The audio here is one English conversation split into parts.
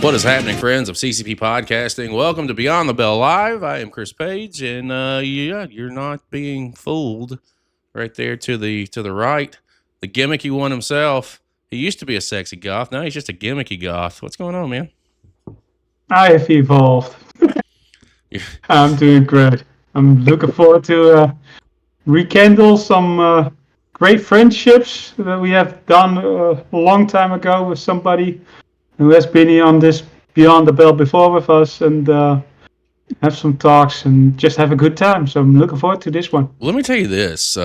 What is happening, friends of CCP Podcasting? Welcome to Beyond the Bell Live. I am Chris Page, and you're not being fooled. Right there to the right, the gimmicky one himself. He used to be a sexy goth. Now he's just a gimmicky goth. What's going on, man? I have evolved. I'm doing great. I'm looking forward to rekindle some great friendships that we have done a long time ago with somebody who has been on this Beyond the Bell before with us, and have some talks and just have a good time. So I'm looking forward to this one. Let me tell you this.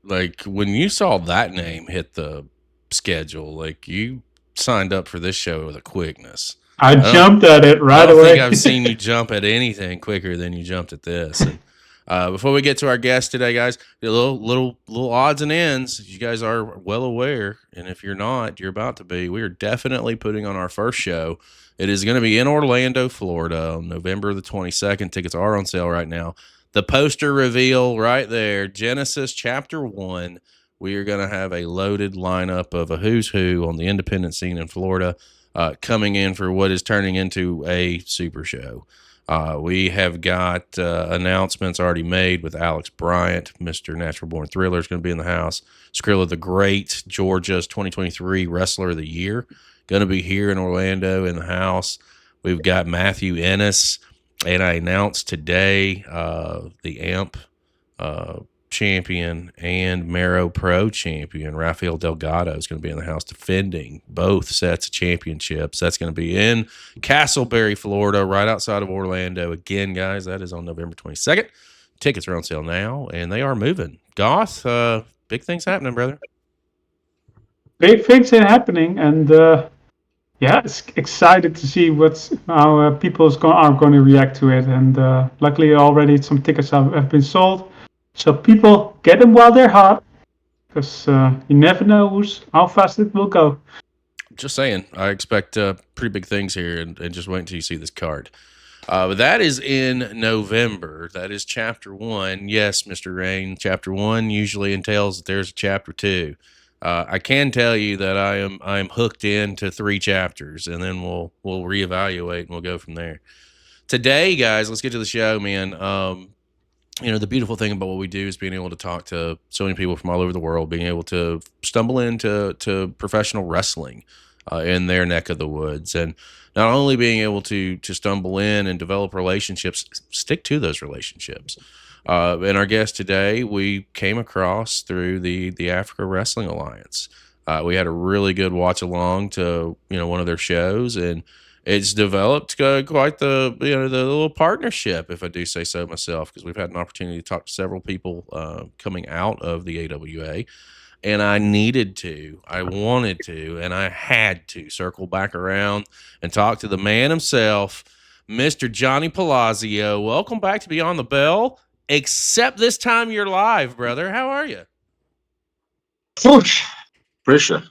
Like, when you saw that name hit the schedule, like, you signed up for this show with a quickness. I jumped at it right away. I don't think I've seen you jump at anything quicker than you jumped at this. And, before we get to our guest today, guys, a little odds and ends. You guys are well aware, and if you're not, you're about to be. We are definitely putting on our first show. It is going to be in Orlando, Florida, on November the 22nd. Tickets are on sale right now. The poster reveal right there, Genesis Chapter 1. We are going to have a loaded lineup of a who's who on the independent scene in Florida, coming in for what is turning into a super show. We have got announcements already made with Alex Bryant, Mr. Natural Born Thriller is going to be in the house. Skrilla the Great, Georgia's 2023 Wrestler of the Year, going to be here in Orlando in the house. We've got Matthew Ennis, and I announced today the AMP champion and Mero Pro champion, Rafael Delgado, is going to be in the house defending both sets of championships. That's going to be in Castleberry, Florida, right outside of Orlando. Again, guys, that is on November 22nd. Tickets are on sale now, and they are moving. Goth, big things happening, brother. Big things are happening, and it's excited to see how people are going to react to it. And luckily, already some tickets have been sold. So people get them while they're hot, because you never know how fast it will go. Just saying, I expect pretty big things here, and just wait until you see this card. But that is in November. That is Chapter 1. Yes, Mr. Rain, Chapter 1 usually entails that there's a Chapter 2. I can tell you that I am hooked into 3 chapters, and then we'll reevaluate and we'll go from there. Today, guys, let's get to the show, man. The beautiful thing about what we do is being able to talk to so many people from all over the world, being able to stumble into professional wrestling in their neck of the woods, and not only being able to stumble in and develop relationships, stick to those relationships. And our guest today, we came across through the Africa Wrestling Alliance. We had a really good watch along to one of their shows, and it's developed quite the little partnership, if I do say so myself, because we've had an opportunity to talk to several people coming out of the AWA, and I wanted to, and I had to circle back around and talk to the man himself, Mr. Johnny Palazzio. Welcome back to Beyond the Bell, except this time you're live, brother. How are you? Pressure.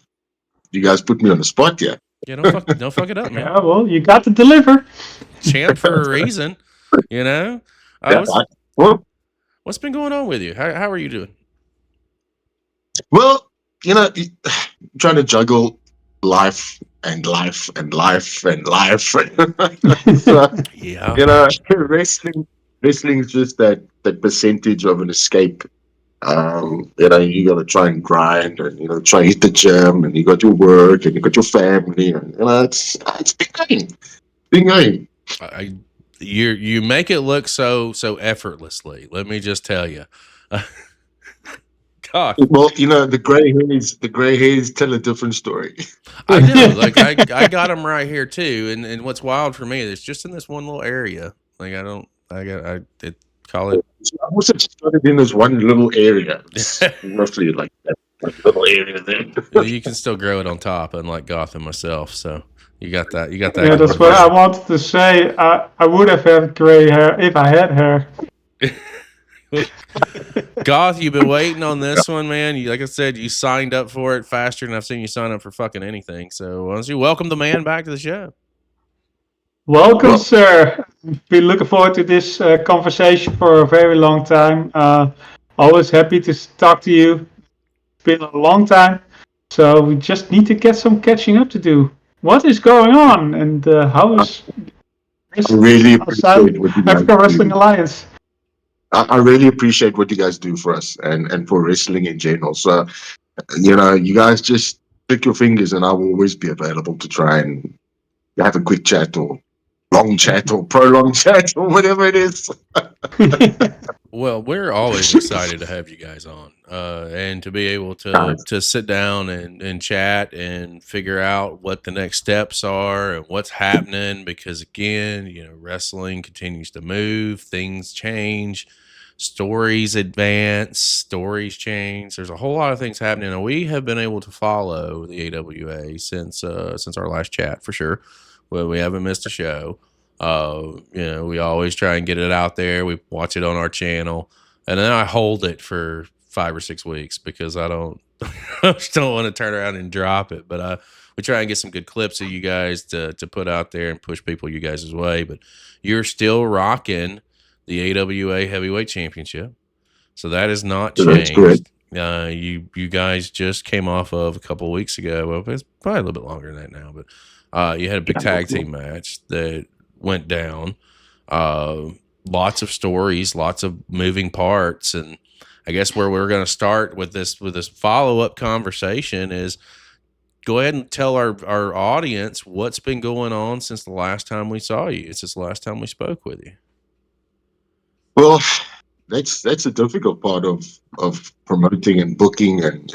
You guys put me on the spot yet. Yeah, don't fuck it up, man. Yeah, well, you got to deliver. Champ for a reason, What's been going on with you? How are you doing? Well, trying to juggle life and life and life and life. So, yeah. Wrestling is just that percentage of an escape. You got to try and grind, and try and hit the gym, and you got your work, and you got your family, and it's been going. You make it look so effortlessly. Let me just tell you. God. Well, the gray hairs tell a different story. I do. Like I got them right here too, and what's wild for me is just in this one little area. Like call it. I also started in this one little area. It's roughly like that little area there. You can still grow it on top, unlike Goth and myself. So you got that. Yeah, that's what I wanted to say. I would have had gray hair if I had hair. Goth, you've been waiting on this one, man. Like I said, you signed up for it faster than I've seen you sign up for fucking anything. So why don't you welcome the man back to the show? Welcome, sir. Been looking forward to this conversation for a very long time. Always happy to talk to you. It's been a long time, so we just need to get some catching up to do. what is going on, and how is I really appreciate outside what you guys Africa Wrestling do. Alliance? I really appreciate what you guys do for us and for wrestling in general. So, you guys just click your fingers and I will always be available to try and have a quick chat or long chat or prolonged chat or whatever it is. Well, we're always excited to have you guys on, and to be able to sit down and chat and figure out what the next steps are and what's happening. Because again, wrestling continues to move, things change, stories advance, stories change. There's a whole lot of things happening, and we have been able to follow the AWA since our last chat for sure. Well, we haven't missed a show. We always try and get it out there. We watch it on our channel, and then I hold it for 5 or 6 weeks because I just don't want to turn around and drop it. But we try and get some good clips of you guys to put out there and push people you guys' way. But you're still rocking the AWA Heavyweight Championship, so that has not That's great. changed. You guys just came off of a couple of weeks ago. Well, it's probably a little bit longer than that now, but you had a big tag team match that went down. Lots of stories, lots of moving parts, and I guess where we're going to start with this follow-up conversation is go ahead and tell our audience what's been going on since the last time we saw you. Since the last time we spoke with you. Well, that's a difficult part of promoting and booking and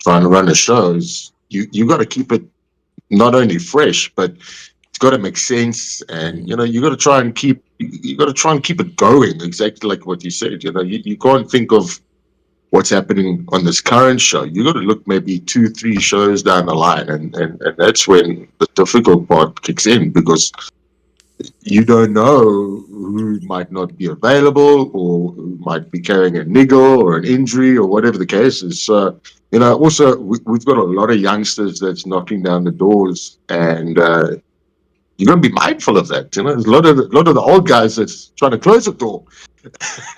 trying to run a show. Is you got to keep it not only fresh, but it's got to make sense, and you got to try and keep it going. Exactly like what you said. You can't think of what's happening on this current show. You got to look maybe 2-3 shows down the line, and that's when the difficult part kicks in, because you don't know who might not be available or who might be carrying a niggle or an injury or whatever the case is. So, also we've got a lot of youngsters that's knocking down the doors, and you're going to be mindful of that. There's a lot of the old guys that's trying to close the door.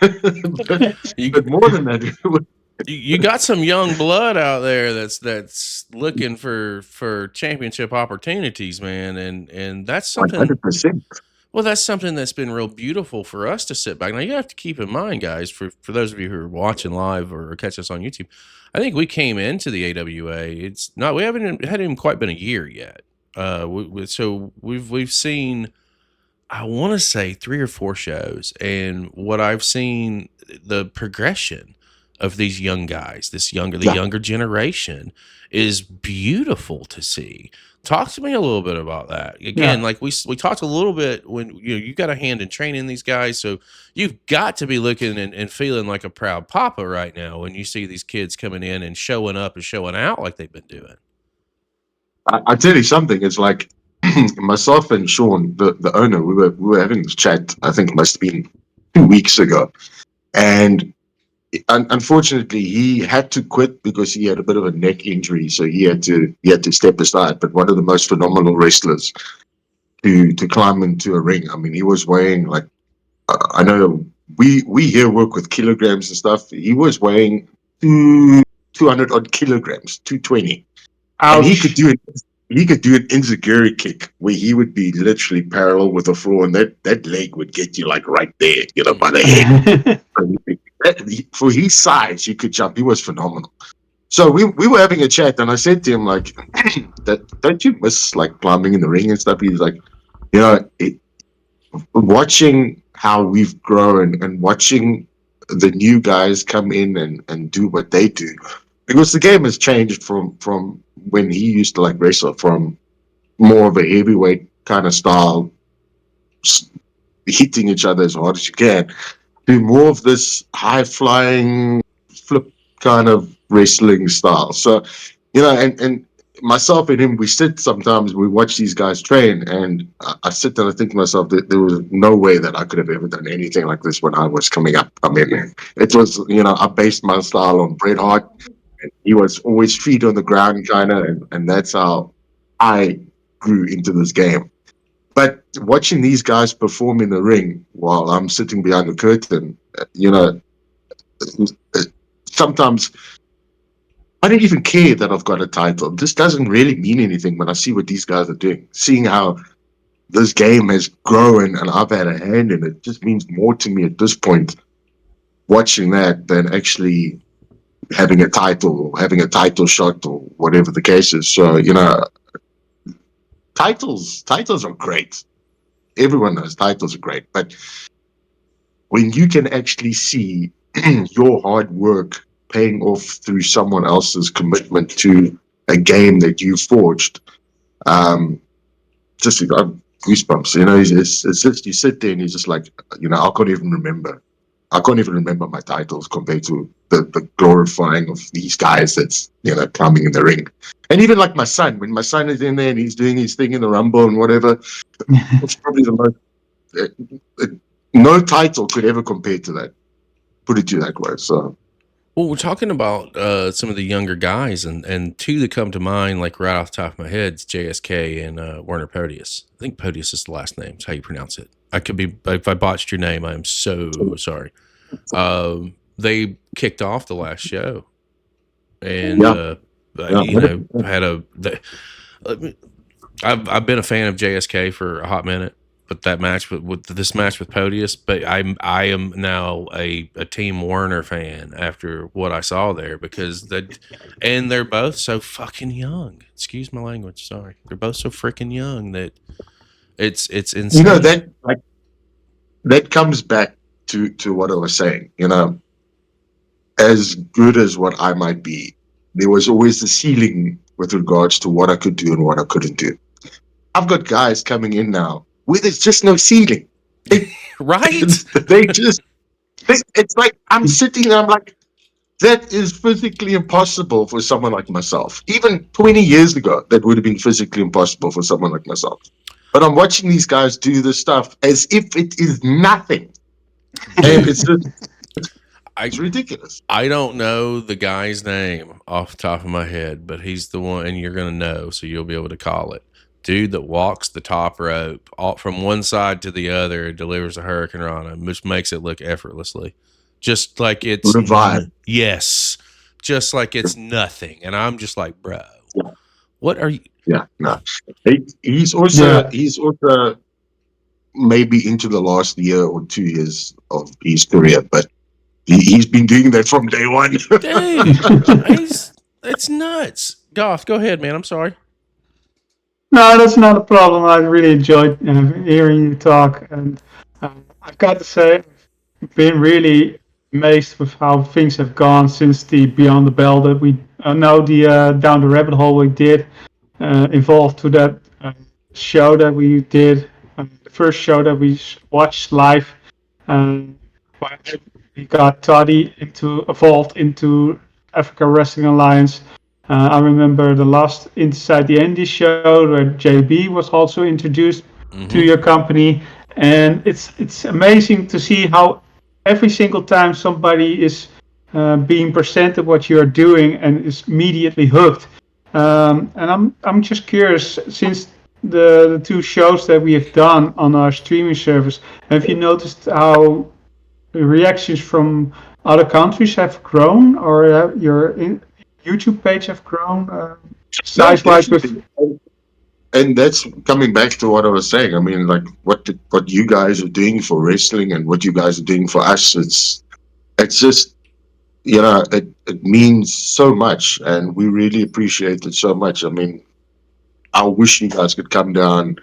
but more than that, you got some young blood out there that's looking for championship opportunities, man, and that's something. 100%. Well, that's something that's been real beautiful for us to sit back. Now, you have to keep in mind, guys, for those of you who are watching live or catch us on YouTube, I think we came into the AWA. We haven't had even quite been a year yet. So we've seen, I want to say 3 or 4 shows, and what I've seen, the progression of these young guys, the younger generation, is beautiful to see. Talk to me a little bit about that. Again, like we talked a little bit when you got a hand in training these guys, so you've got to be looking and feeling like a proud papa right now when you see these kids coming in and showing up and showing out like they've been doing. I tell you something. It's like myself and Sean, the owner, we were having this chat. I think it must have been 2 weeks ago, and unfortunately, he had to quit because he had a bit of a neck injury, so he had to step aside. But one of the most phenomenal wrestlers to climb into a ring. I mean, he was weighing like I know we here work with kilograms and stuff. He was weighing 200 odd kilograms, 220, and he could do it. He could do an enziguri kick where he would be literally parallel with the floor, and that leg would get you like right there, by the head. For his size, he could jump. He was phenomenal. So we were having a chat, and I said to him, like, don't you miss like climbing in the ring and stuff? He was like, watching how we've grown and watching the new guys come in and do what they do, because the game has changed from when he used to like wrestle, from more of a heavyweight kind of style, hitting each other as hard as you can, to more of this high flying flip kind of wrestling style. So, and myself and him, we sit sometimes, we watch these guys train, and I sit there and I think to myself that there was no way that I could have ever done anything like this when I was coming up. I mean, it was, I based my style on Bret Hart, and he was always feet on the ground kind of, and that's how I grew into this game. But watching these guys perform in the ring while I'm sitting behind the curtain, sometimes I don't even care that I've got a title. This doesn't really mean anything when I see what these guys are doing. Seeing how this game has grown and I've had a hand in it just means more to me at this point, watching that, than actually having a title or having a title shot or whatever the case is. So, titles are great. Everyone knows titles are great. But when you can actually see your hard work paying off through someone else's commitment to a game that you forged, just goosebumps. It's just, you sit there and you're just like, I can't even remember. I can't even remember my titles compared to the glorifying of these guys that's climbing in the ring. And even like my son, when my son is in there and he's doing his thing in the Rumble and whatever, it's probably the most. No title could ever compare to that. Put it to you that way. So, well, we're talking about some of the younger guys, and two that come to mind, like right off the top of my head, is JSK and Werner Podius. I think Podius is the last name. It's how you pronounce it. I could be, if I botched your name, I am so sorry. They kicked off the last show, and had I've been a fan of JSK for a hot minute. But that match with this match with Podius, but I am now a Team Werner fan after what I saw there, because they're both so fucking young. Excuse my language, sorry. They're both so freaking young that it's insane. that comes back to what I was saying. As good as what I might be, there was always the ceiling with regards to what I could do and what I couldn't do. I've got guys coming in now where there's just no ceiling. Right? It's like I'm sitting there, I'm like, that is physically impossible for someone like myself. Even 20 years ago, that would have been physically impossible for someone like myself. But I'm watching these guys do this stuff as if it is nothing. And it's ridiculous. I don't know the guy's name off the top of my head, but he's the one, and you're going to know, so you'll be able to call it. Dude that walks the top rope from one side to the other and delivers a Hurricane Rana, which makes it look effortlessly. Just like it's Revive. Yes. Just like it's nothing. And I'm just like, bro, what are you? Yeah, no. He's also maybe into the last year or 2 years of his career, but he's been doing that from day one. Dude, it's nuts. Goff, go ahead, man. I'm sorry. No, that's not a problem. I really enjoyed hearing you talk, and I've got to say, I've been really amazed with how things have gone since the Beyond the Bell that we know the Down the Rabbit Hole we did involved to that show that we did, the first show that we watched live. We got Toddy evolved into Africa Wrestling Alliance. I remember the last Inside the Indies show where JB was also introduced to your company, and it's amazing to see how every single time somebody is being presented what you are doing and is immediately hooked. And I'm just curious, since the two shows that we have done on our streaming service, have you noticed how the reactions from other countries have grown, or your YouTube page have grown size-wise? And that's coming back to what I was saying. I mean, like what you guys are doing for wrestling and what you guys are doing for us, it's just, it means so much, and we really appreciate it so much. I mean, I wish you guys could come down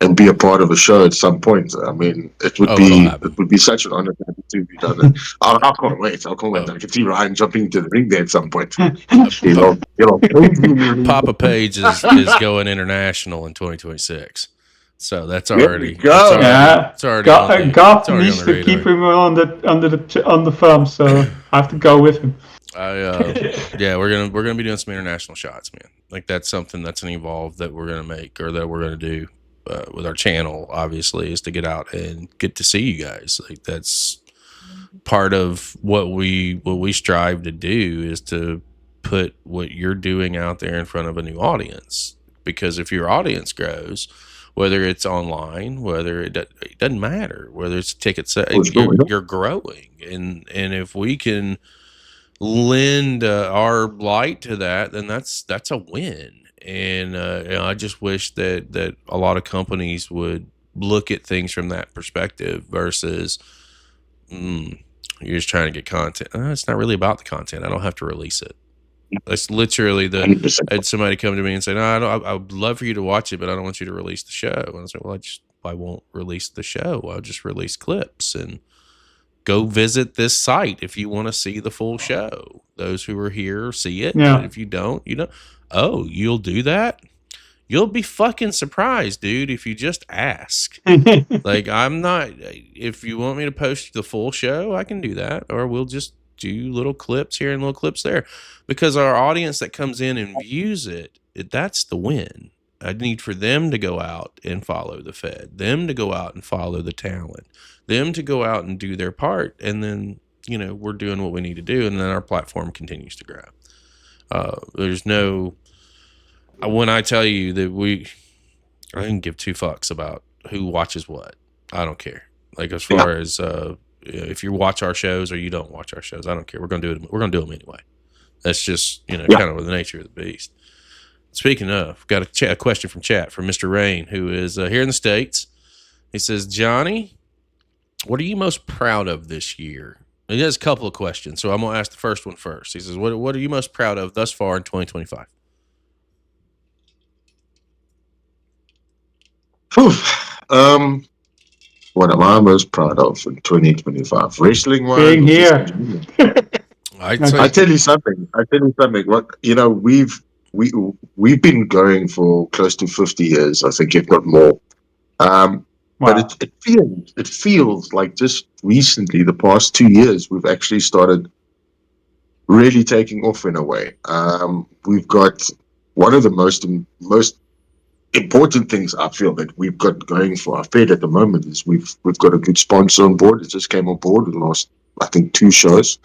and be a part of a show at some point. I mean, it would be such an honor to be done. I can't wait. I can see Ryan jumping into the ring there at some point. Papa Page is going international in 2026. So that's already. It's already. God needs to keep him on the thumb, so I have to go with him. We're gonna be doing some international shots, man. Like that's something that's an evolve that we're gonna make, or that we're gonna do with our channel. Obviously, is to get out and get to see you guys. Like that's part of what we strive to do, is to put what you're doing out there in front of a new audience. Because if your audience grows, whether it's online, whether it doesn't matter, whether it's ticket sales, you're growing, and if we can lend our light to that, then that's a win. And I just wish that a lot of companies would look at things from that perspective versus you're just trying to get content. It's not really about the content. I don't have to release it. That's literally I had somebody come to me and say, "No, I would love for you to watch it, but I don't want you to release the show." And I was like, "Well, I won't release the show. I'll just release clips and go visit this site if you want to see the full show. Those who are here see it. Yeah. But if you don't, oh, you'll do that? You'll be fucking surprised, dude, if you just ask. Like, I'm not, if you want me to post the full show, I can do that. Or we'll just do little clips here and little clips there. Because our audience that comes in and views that's the win. I need for them to go out and follow the Fed, them to go out and follow the talent, them to go out and do their part. And then, we're doing what we need to do. And then our platform continues to grow. There's no, when I tell you that I didn't give two fucks about who watches what. I don't care. Like, as far as, if you watch our shows or you don't watch our shows, I don't care. We're going to do it. We're going to do them anyway. That's just, kind of the nature of the beast. Speaking of, got a question from chat from Mr. Rain, who is here in the States. He says, Johnny, what are you most proud of this year? And he has a couple of questions, so I'm going to ask the first one first. He says, what are you most proud of thus far in 2025? What am I most proud of in 2025? Wrestling wise? Being here. I tell you something. What we've been going for close to 50 years, I think, if not more. Wow. But it feels like just recently, the past 2 years, we've actually started really taking off in a way. We've got one of the most important things I feel that we've got going for our Fed at the moment is we've got a good sponsor on board. It just came on board in the last, I think, 2 shows.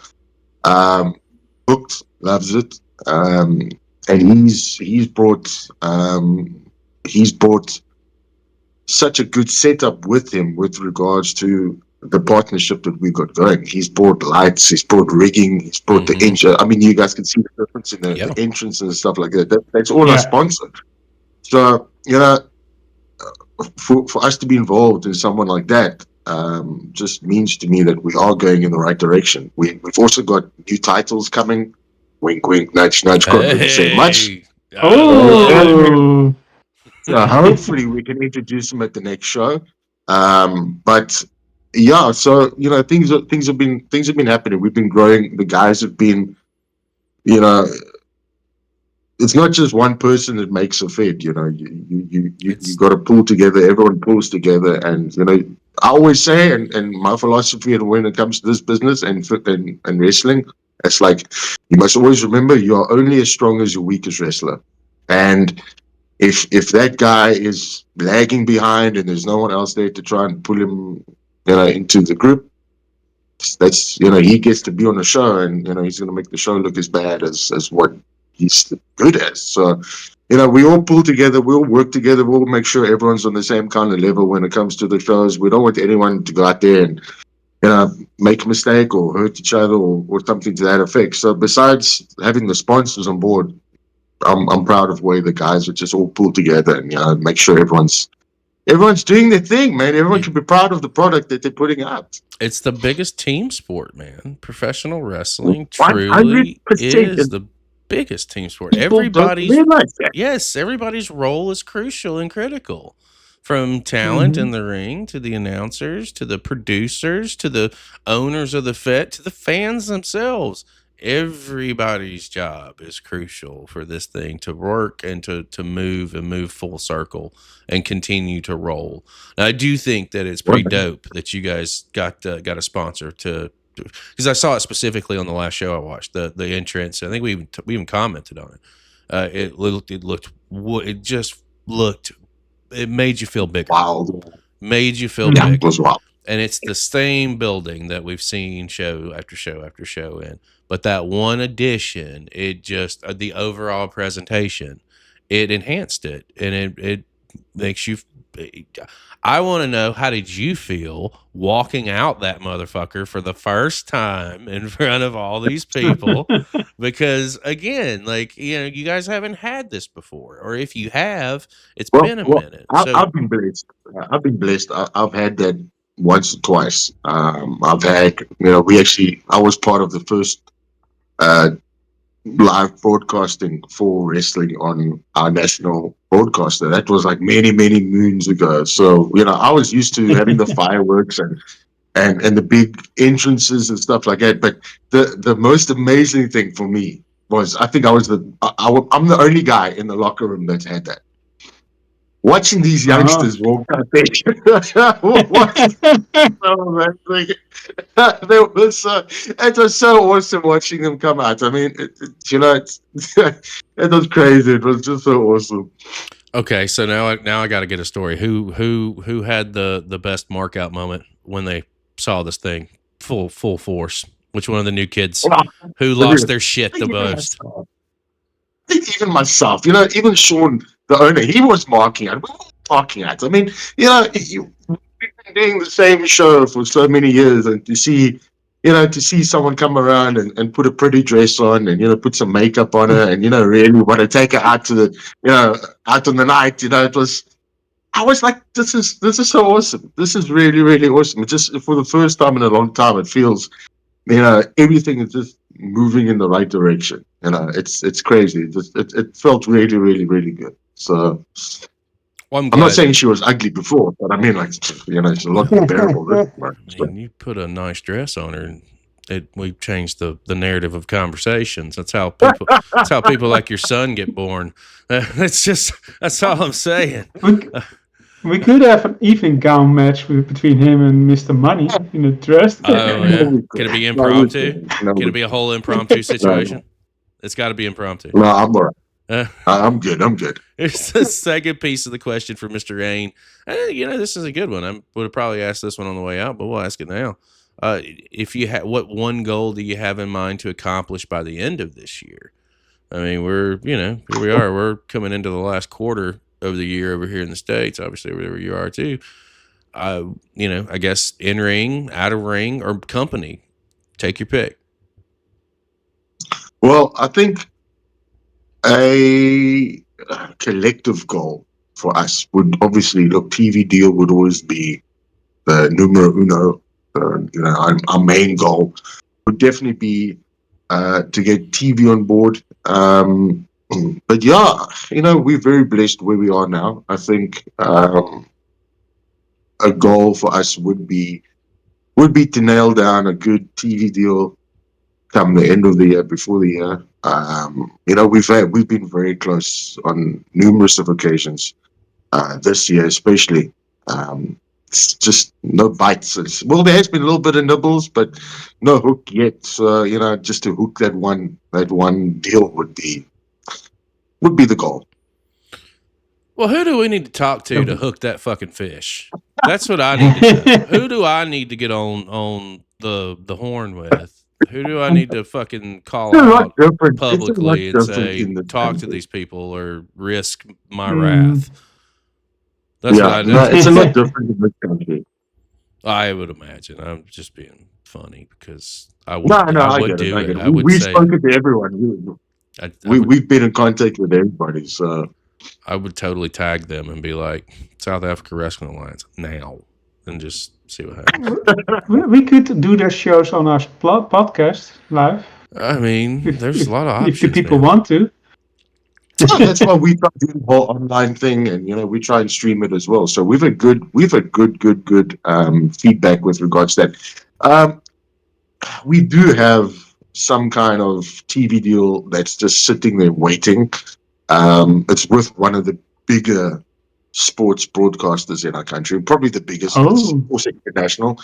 Booked, loves it, and he's brought such a good setup with him with regards to the partnership that we got going. He's brought lights, he's brought rigging, he's brought the engine. I mean, you guys can see the difference in the entrance and stuff like that. That's all our sponsor. So, for us to be involved in someone like that just means to me that we are going in the right direction. We've also got new titles coming. Wink, wink, nudge, nudge. Can't really say much. Oh. So hopefully we can introduce them at the next show. But yeah, so things have been happening. We've been growing. The guys have been, it's not just one person that makes a Fed. You got to pull together. Everyone pulls together, and I always say, and my philosophy when it comes to this business and wrestling, it's like you must always remember you are only as strong as your weakest wrestler, and if that guy is lagging behind and there's no one else there to try and pull him, into the group, that's he gets to be on the show, and he's going to make the show look as bad as what he's good at. So, we all pull together, we all work together, we'll make sure everyone's on the same kind of level when it comes to the shows. We don't want anyone to go out there and make a mistake or hurt each other or something to that effect. So besides having the sponsors on board, I'm proud of the way the guys are just all pulled together and make sure everyone's doing their thing, man. Everyone can be proud of the product that they're putting out. It's the biggest team sport, man. Professional wrestling truly is the biggest team sport. Everybody's role is crucial and critical. From talent in the ring to the announcers to the producers to the owners of the Fed to the fans themselves. Everybody's job is crucial for this thing to work and to move full circle and continue to roll. Now, I do think that it's pretty dope that you guys got a sponsor because I saw it specifically on the last show I watched, the entrance. I think we even commented on it. It made you feel bigger. Wild. Made you feel big. It was wild. And it's the same building that we've seen show after show after show in. But that one addition, it just, the overall presentation, it enhanced it. And it makes you I want to know, how did you feel walking out that motherfucker for the first time in front of all these people? Because again, like, you guys haven't had this before, or if you have, it's been a minute. So I've been blessed. I've been blessed. I've had that once or twice. I've had, I was part of the first uh, live broadcasting for wrestling on our national broadcaster. That was like many, many moons ago. So, I was used to having the fireworks and the big entrances and stuff like that. But the most amazing thing for me was, I think I was I'm the only guy in the locker room that's had that. Watching these youngsters walk out there, watching it was so awesome watching them come out. I mean, it was crazy. It was just so awesome. okay, so now I got to get a story. Who had the best mark out moment when they saw this thing full force? Which one of the new kids who lost their shit the most? Even myself, even Sean, the owner, he was marking at. We were marking at. I mean, we've been doing the same show for so many years, and to see someone come around and put a pretty dress on, and put some makeup on her, and really want to take her out to the out on the night, it was. I was like, this is so awesome. This is really, really awesome. It just, for the first time in a long time, it feels, everything is just moving in the right direction. It's crazy. It felt really, really, really good. So Well, I'm not saying she was ugly before, but I mean, like, it's a lot more bearable. Man, you put a nice dress on her, and we've changed the narrative of conversations. That's how people like your son get born. That's all I'm saying. We could have an even gown match between him and Mr. Money in a dress. Oh, yeah. Can it be impromptu? Can it be a whole impromptu situation? It's got to be impromptu. No, I'm all right. I'm good. Here's the second piece of the question for Mr. Rain. This is a good one. I would have probably asked this one on the way out, but we'll ask it now. If you what one goal do you have in mind to accomplish by the end of this year? I mean, we're, here we are. We're coming into the last quarter of the year over here in the States, obviously, wherever you are too. I guess in ring, out of ring, or company. Take your pick. Well, I think a collective goal for us would obviously, look, TV deal would always be the numero uno. Our main goal would definitely be to get TV on board. But yeah, we're very blessed where we are now. I think a goal for us would be to nail down a good TV deal come the end of the year, before the year. We've been very close on numerous of occasions. This year especially. It's just no bites. There has been a little bit of nibbles, but no hook yet. So, just to hook that one deal would be the goal. Well, who do we need to talk to hook that fucking fish? That's what I need to know. Who do I need to get on the horn with? Who do I need to fucking call out publicly and say, talk to these people or risk my wrath? That's what I know. No, it's a lot different in this country. I would imagine. I'm just being funny because I would. No, I would get do it. it. I would we've say, spoken to everyone. We've been in contact with everybody. So I would totally tag them and be like, South Africa Wrestling Alliance now, and just see what happens. We could do their shows on our podcast live. I mean, there's a lot of options. If people want to. That's why we try to do the whole online thing, and we try and stream it as well. So we've had good feedback with regards to that. We do have some kind of TV deal that's just sitting there waiting. It's with one of the bigger sports broadcasters in our country, probably the biggest, also international.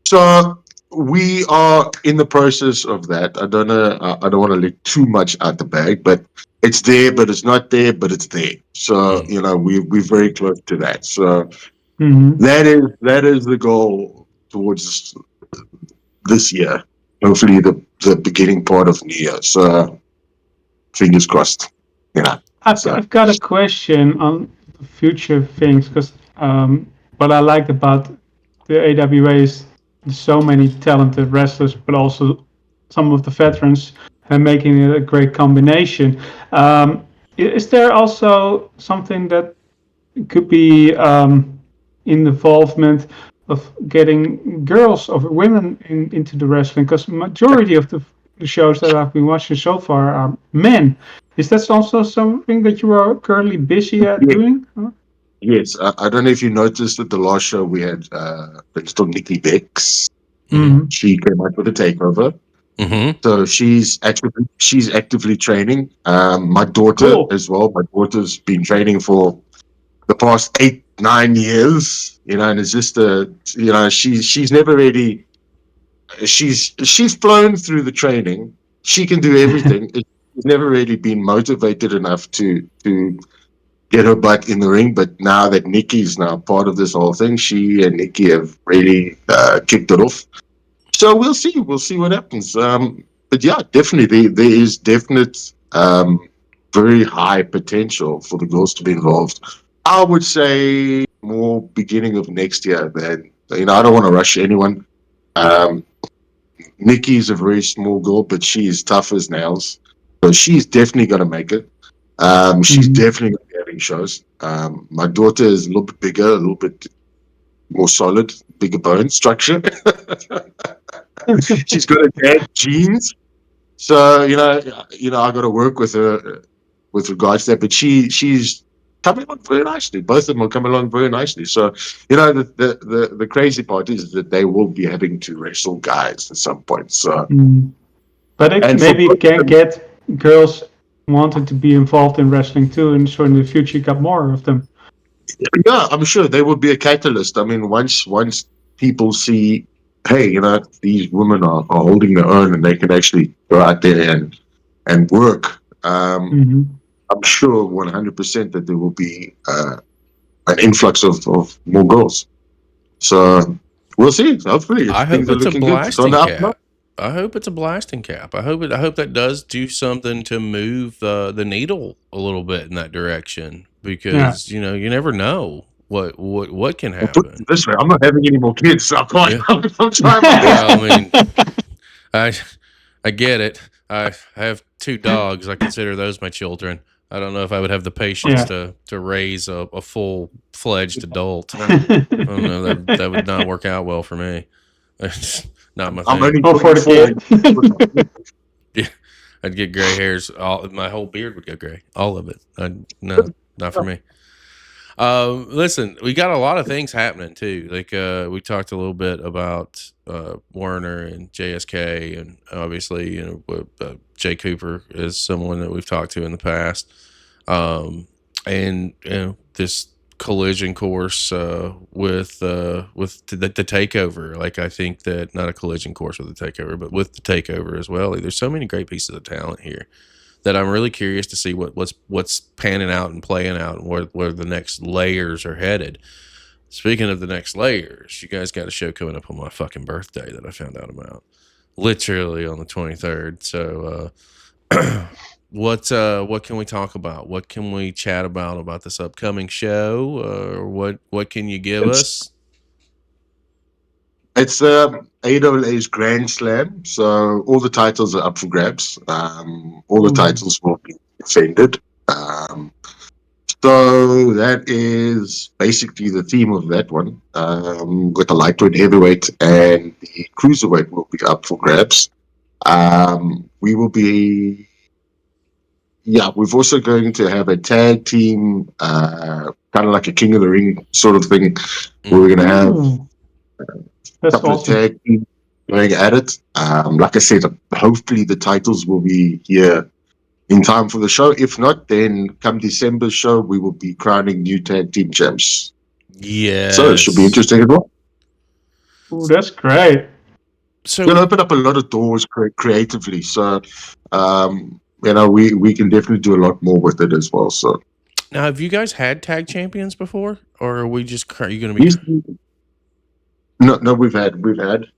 So we are in the process of that. I don't know. I don't want to let too much out the bag, but it's there, but it's not there, but it's there. So we're very close to that. So that is the goal towards this year. Hopefully, the beginning part of New Year. So fingers crossed. I've got a question on future things, because What I liked about the AWA is so many talented wrestlers, but also some of the veterans, and making it a great combination. Is there also something that could be involvement of getting girls or women into the wrestling? Because majority of the shows that I've been watching so far are men. Is that also something that you are currently busy at doing? Yes, I don't know if you noticed at the last show we had still Nikki Bex. Mm-hmm. She came out with a takeover. Mm-hmm. So she's actively training. My daughter as well. My daughter's been training for the past 8-9 years. And it's just she's never really she's flown through the training. She can do everything. She's never really been motivated enough to get her butt in the ring. But now that Nikki's now part of this whole thing, she and Nikki have really kicked it off. So we'll see. We'll see what happens. But yeah, definitely there is definite very high potential for the girls to be involved. I would say more beginning of next year. Then I don't want to rush anyone. Nikki is a very small girl, but she is tough as nails. So she's definitely going to make it. She's definitely going to be having shows. My daughter is a little bit bigger, a little bit more solid, bigger bone structure. She's got a dad genes. So, I got to work with her with regards to that. But she's coming along very nicely. Both of them are coming along very nicely. So, the crazy part is that they will be having to wrestle guys at some point. So, but it maybe can get girls wanting to be involved in wrestling too, and so in the future you got more of them. Yeah, I'm sure they will be a catalyst. I mean, once people see, hey, these women are holding their own and they can actually go out there and work. I'm sure 100% that there will be an influx of more girls. So we'll see. Hopefully, I hope it's a blasting cap. I hope it's a blasting cap. I hope that does do something to move the needle a little bit in that direction, because you never know what can happen. This way, I'm not having any more kids. So I'm trying my best. I mean, I get it. I have 2 dogs. I consider those my children. I don't know if I would have the patience to raise a full-fledged adult. I don't know, that would not work out well for me. It's not my thing. I'm only for the kid. Yeah, I'd get gray hairs. My whole beard would go gray. All of it. No, not for me. Listen, we got a lot of things happening too. Like we talked a little bit about Werner and JSK, and obviously Jay Cooper is someone that we've talked to in the past, and this collision course with the takeover. Like, I think that not a collision course with the takeover, but with the takeover as well. Like, there's so many great pieces of talent here that I'm really curious to see what's panning out and playing out, and where the next layers are headed. Speaking of the next layers, you guys got a show coming up on my fucking birthday that I found out about, literally on the 23rd. So, what can we talk about? What can we chat about this upcoming show? Or what can you give us? It's AWA's Grand Slam, so all the titles are up for grabs. All the titles will be defended. So that is basically the theme of that one. With the lightweight, heavyweight, and the cruiserweight will be up for grabs. We will be, we're also going to have a tag team, kind of like a King of the Ring sort of thing, where we're going to have a couple of tag teams going at it. Like I said, hopefully the titles will be here in time for the show. If not, then come December's show, we will be crowning new tag team champs. Yeah. So it should be interesting as well. Oh, that's great. So it'll open up a lot of doors creatively. So, we can definitely do a lot more with it as well. So now, have you guys had tag champions before, or are we just are you going to be? No, we've had.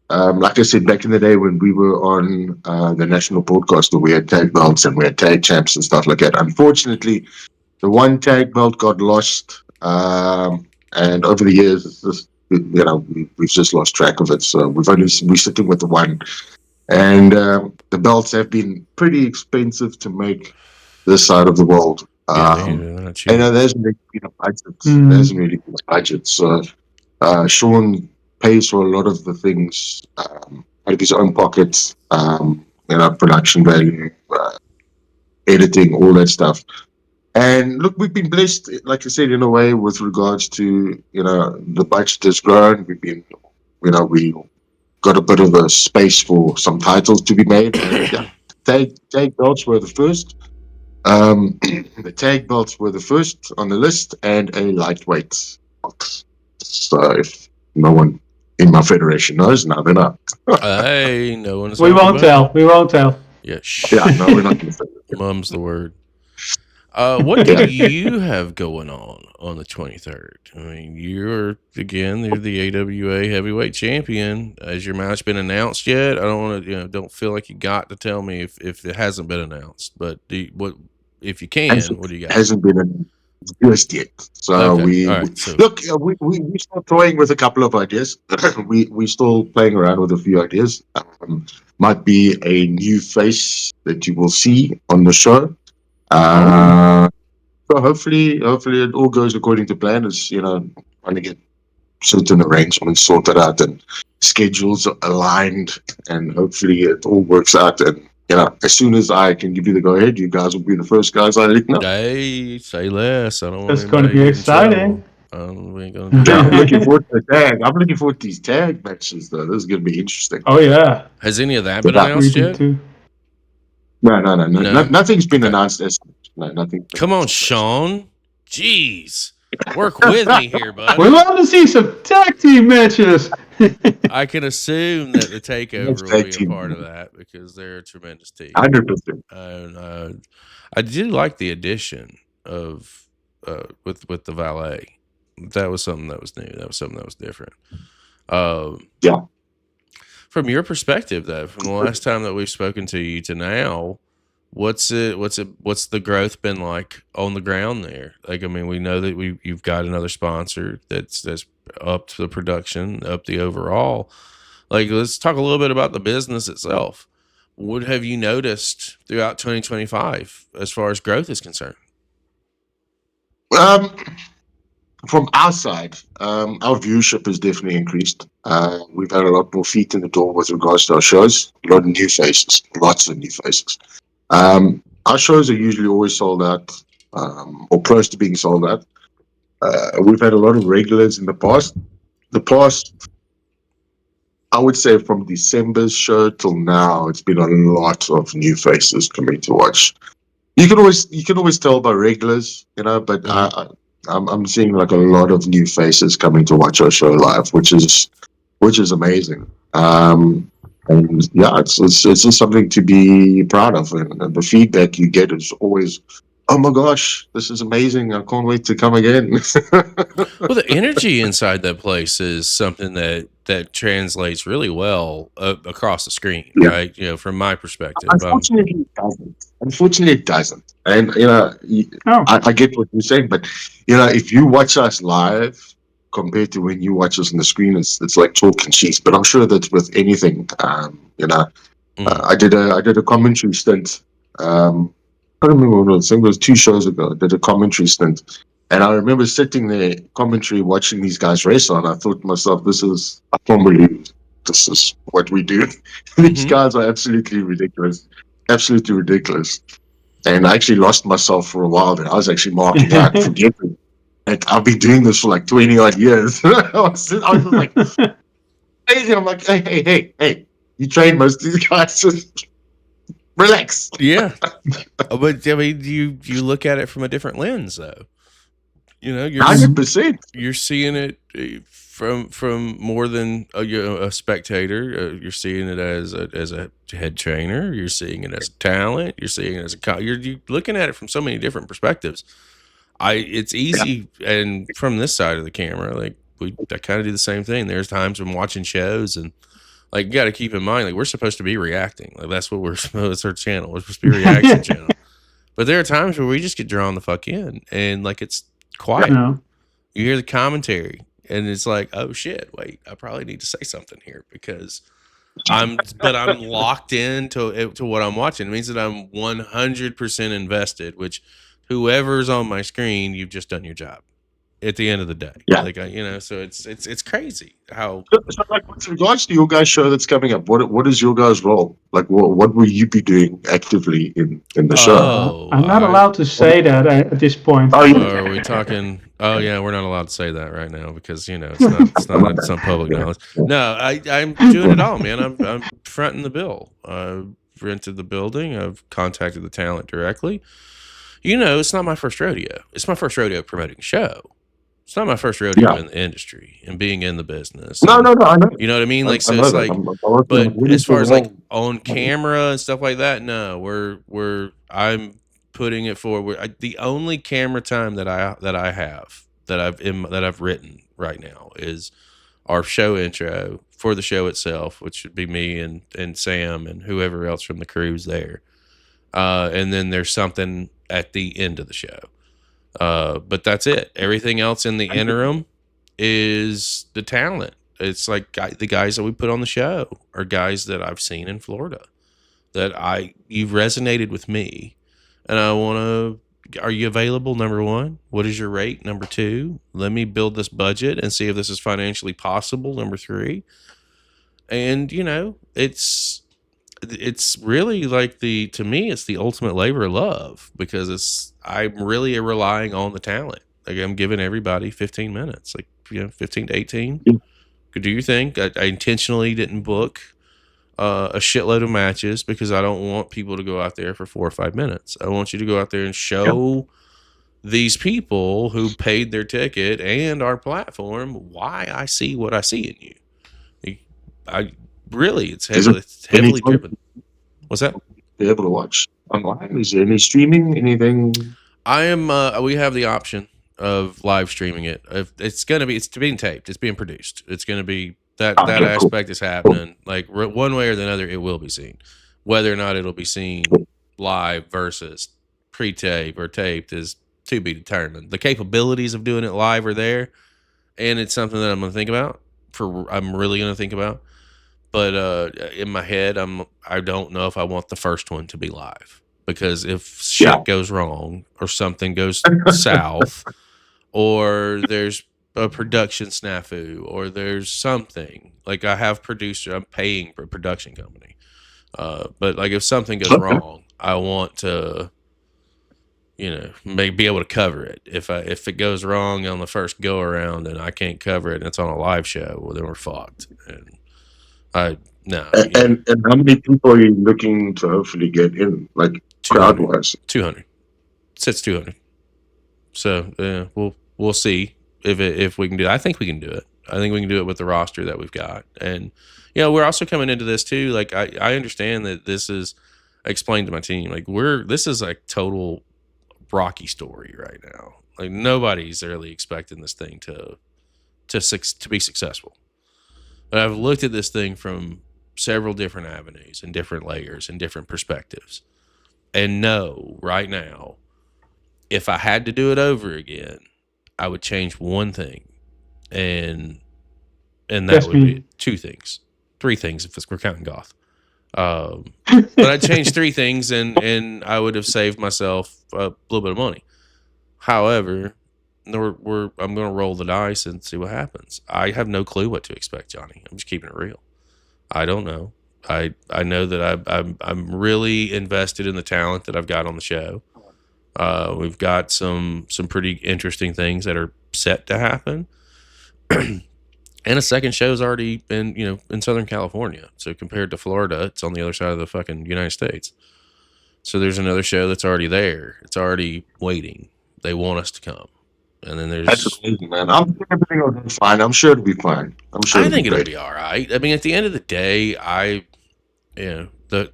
Like I said, back in the day when we were on the national broadcaster, we had tag belts and we had tag champs and stuff like that. Unfortunately, the one tag belt got lost and over the years, it's just, we've just lost track of it. So we're sitting with the one, and the belts have been pretty expensive to make this side of the world. They're not cheap. And there hasn't really been a budget. Mm. There hasn't really been a budget. So Sean pays for a lot of the things out of his own pockets. Production value, editing, all that stuff. And look, we've been blessed, like I said, in a way, with regards to the budget has grown. We've been, we got a bit of a space for some titles to be made. And, tag belts were the first. The tag belts were the first on the list, and a lightweight box. So if no one in my federation knows, now they're not. Hey, no one. We won't tell. We won't tell. Yeah, Yeah, no, we're not. Mum's the word. What do you have going on the 23rd? I mean, you're the AWA heavyweight champion. Has your match been announced yet? I don't want to, don't feel like you got to tell me if it hasn't been announced. But if you can, what do you got? Hasn't been announced just yet. So okay. we still toying with a couple of ideas. we still playing around with a few ideas. Might be a new face that you will see on the show. So hopefully it all goes according to plan. Is trying to get certain arrangements sorted out and schedules aligned, and hopefully it all works out. And as soon as I can give you the go ahead, you guys will be the first guys I let know. Hey, say less. I don't want. That's going to be exciting. We ain't gonna do I'm looking forward to the tag. I'm looking forward to these tag matches, though. This is going to be interesting. Oh yeah. Has any of that been announced yet? No. Nothing's been announced. No, nothing. Come on, Sean. Jeez. Work with me here, buddy. We love to see some tag team matches. I can assume that the takeover will be a part of that because they're a tremendous team. 100%. I did like the addition of with the valet. That was something that was new. That was something that was different. Yeah. From your perspective, though, from the last time that we've spoken to you to now, what's the growth been like on the ground there? Like, I mean, we know that you've got another sponsor that's up to the production, up the overall. Like, let's talk a little bit about the business itself. What have you noticed throughout 2025 as far as growth is concerned? From our side, our viewership has definitely increased. We've had a lot more feet in the door with regards to our shows. A lot of new faces, lots of new faces. Our shows are usually always sold out, or close to being sold out. We've had a lot of regulars in the past. I would say from December's show till now, it's been a lot of new faces coming to watch. You can always tell by regulars, but I'm seeing like a lot of new faces coming to watch our show live, which is amazing. And yeah, it's just something to be proud of, and the feedback you get is always, "Oh my gosh, this is amazing! I can't wait to come again." Well, the energy inside that place is something that translates really well across the screen, right? From my perspective. Unfortunately, it doesn't. And I get what you're saying, but if you watch us live compared to when you watch us on the screen, it's like chalk and cheese. But I'm sure that with anything, I did a commentary stint. I don't remember what it was. I think it was 2 shows ago. I did a commentary stint, and I remember sitting there commentary watching these guys race on. I thought to myself, I can't believe this is what we do. These guys are absolutely ridiculous. And I actually lost myself for a while. Then I was actually marking out, forgetting. Like, I've been doing this for like 20 odd years. I was like, crazy. I'm like, hey, you train most of these guys. Just relax. Yeah. But I mean, you look at it from a different lens, though. You're 100%. You're seeing it from more than a spectator. You're seeing it as a head trainer. You're seeing it as a talent. You're seeing it as you're looking at it from so many different perspectives. It's easy, and from this side of the camera, like I kind of do the same thing. There's times I'm watching shows, and like you got to keep in mind, like we're supposed to be reacting. Like that's what it's our channel. We're supposed to be a reaction channel. But there are times where we just get drawn the fuck in, and like it's quiet. You hear the commentary, and it's like, oh shit, wait, I probably need to say something here because I'm locked into what I'm watching. It means that I'm 100% invested, which whoever's on my screen, you've just done your job at the end of the day. Yeah. Like, so it's crazy how. So, like, with regards to your guys' show that's coming up, what is your guys' role? Like, what will you be doing actively in the show? Oh, I'm not allowed to say that at this point. Oh, Are we talking? Oh yeah, we're not allowed to say that right now because it's not public knowledge. No, I'm doing it all, man. I'm fronting the bill. I've rented the building. I've contacted the talent directly. It's not my first rodeo. It's my first rodeo promoting a show. It's not my first rodeo in the industry and being in the business. No, I know. You know what I mean? Like, I so it's that. like, but as far as like on camera and stuff like that, no, I'm putting it forward. The only camera time that I've written right now is our show intro for the show itself, which would be me and Sam and whoever else from the crew's there. And then there's something at the end of the show. But that's it. Everything else in the interim is the talent. It's like the guys that we put on the show are guys that I've seen in Florida that you've resonated with me, and I want to. Are you available? Number one, what is your rate? Number two, let me build this budget and see if this is financially possible. Number three, and it's really like to me it's the ultimate labor of love because I'm really relying on the talent. Like I'm giving everybody 15 minutes, like 15 to 18. Go do your thing. I intentionally didn't book a shitload of matches because I don't want people to go out there for 4 or 5 minutes. I want you to go out there and show these people who paid their ticket and our platform why I see what I see in you. It's heavily driven. What's that? Be able to watch online. Is there any streaming? Anything? I am. We have the option of live streaming it. It's being taped. It's being produced. It's going to be that aspect is happening. Like one way or the other, it will be seen. Whether or not it'll be seen live versus pre-tape or taped is to be determined. The capabilities of doing it live are there, and it's something that I'm going to think about. I'm really going to think about. But in my head, I don't know if I want the first one to be live because if shit goes wrong or something goes south or there's a production snafu or there's something like I'm paying for a production company. But like if something goes wrong, I want to, maybe be able to cover it. If it goes wrong on the first go around and I can't cover it and it's on a live show, well then we're fucked. And no. And how many people are you looking to hopefully get in, like crowd wise? 200. Sits 200. So we'll see if we can do it. I think we can do it. I think we can do it with the roster that we've got. And we're also coming into this too. Like I understand that this is explained to my team. Like this is like total Rocky story right now. Like nobody's really expecting this thing to be successful. But I've looked at this thing from several different avenues and different layers and different perspectives. And know right now, if I had to do it over again, I would change one thing. And that would be 2 things. 3 things if we're counting Goth. But I'd change 3 things and I would have saved myself a little bit of money. However, I'm going to roll the dice and see what happens. I have no clue what to expect, Johnny. I'm just keeping it real. I don't know. I know that I'm really invested in the talent that I've got on the show. We've got some pretty interesting things that are set to happen. And a second show's already been, in Southern California. So compared to Florida, it's on the other side of the fucking United States. So there's another show that's already there. It's already waiting. They want us to come. And then That's amazing, man. I'm sure everything will be fine. I'm sure it'll be fine. I think it'll be all right. I mean, at the end of the day,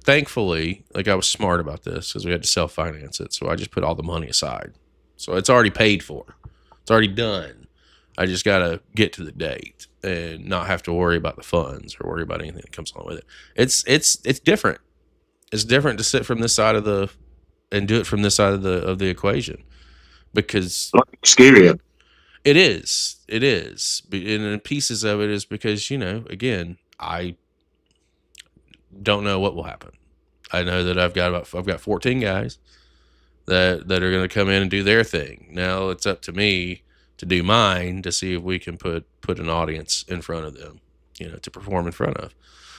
thankfully, like I was smart about this because we had to self-finance it. So I just put all the money aside. So it's already paid for. It's already done. I just got to get to the date and not have to worry about the funds or worry about anything that comes along with it. It's different. It's different to sit from this side and do it from this side of the equation because scarier. It is. And pieces of it is because, again, I don't know what will happen. I know that I've got 14 guys that are going to come in and do their thing. Now it's up to me to do mine to see if we can put an audience in front of them, to perform in front of.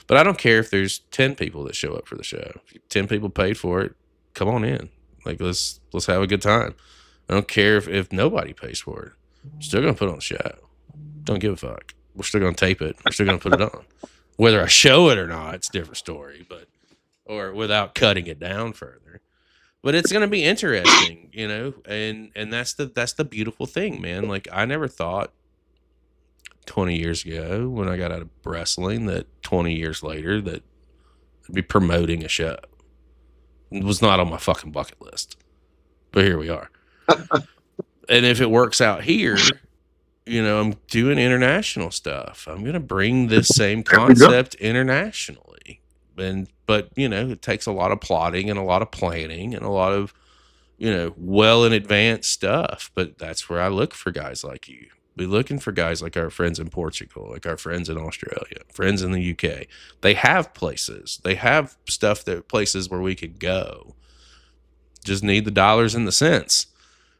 But I don't care if there's 10 people that show up for the show. If 10 people paid for it, come on in. Like let's have a good time. I don't care if nobody pays for it. I'm still gonna put on the show. Don't give a fuck. We're still gonna tape it. We're still gonna put it on. Whether I show it or not, it's a different story. Or without cutting it down further. But it's gonna be interesting, and that's the beautiful thing, man. Like I never thought 20 years ago when I got out of wrestling that 20 years later that I'd be promoting a show. It was not on my fucking bucket list. But here we are. And if it works out here, I'm doing international stuff. I'm going to bring this same concept internationally. But it takes a lot of plotting and a lot of planning and a lot of, well in advance stuff. But that's where I look for guys like you. We're looking for guys like our friends in Portugal, like our friends in Australia, friends in the UK. They have places. They have places where we could go. Just need the dollars and the cents.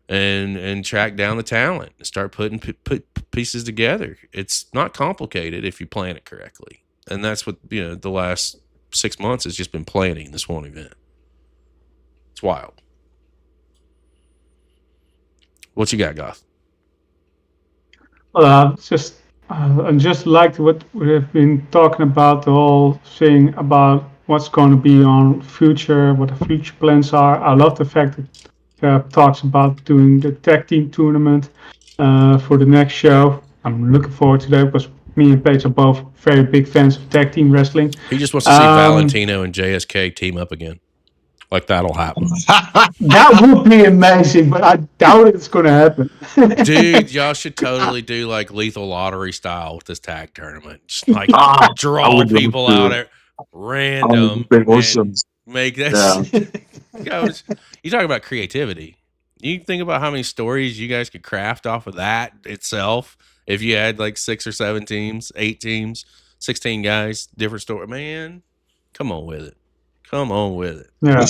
And track down the talent and start put pieces together. It's not complicated if you plan it correctly. And that's what, the last 6 months has just been planning this one event. It's wild. What you got, Goth? Well, I just liked what we have been talking about, the whole thing about what's going to be on future, what the future plans are. I love the fact that talks about doing the tag team tournament for the next show. I'm looking forward to that because me and Paige are both very big fans of tag team wrestling. He just wants to see Valentino and JSK team up again. Like that'll happen. That would be amazing, but I doubt it's going to happen. Dude, y'all should totally do like Lethal Lottery style with this tag tournament. Just like draw people out at random. Awesome. Make that. Yeah. You talk about creativity. You think about how many stories you guys could craft off of that itself. If you had like 6 or 7 teams, 8 teams, 16 guys, different story. Man, come on with it. Yeah.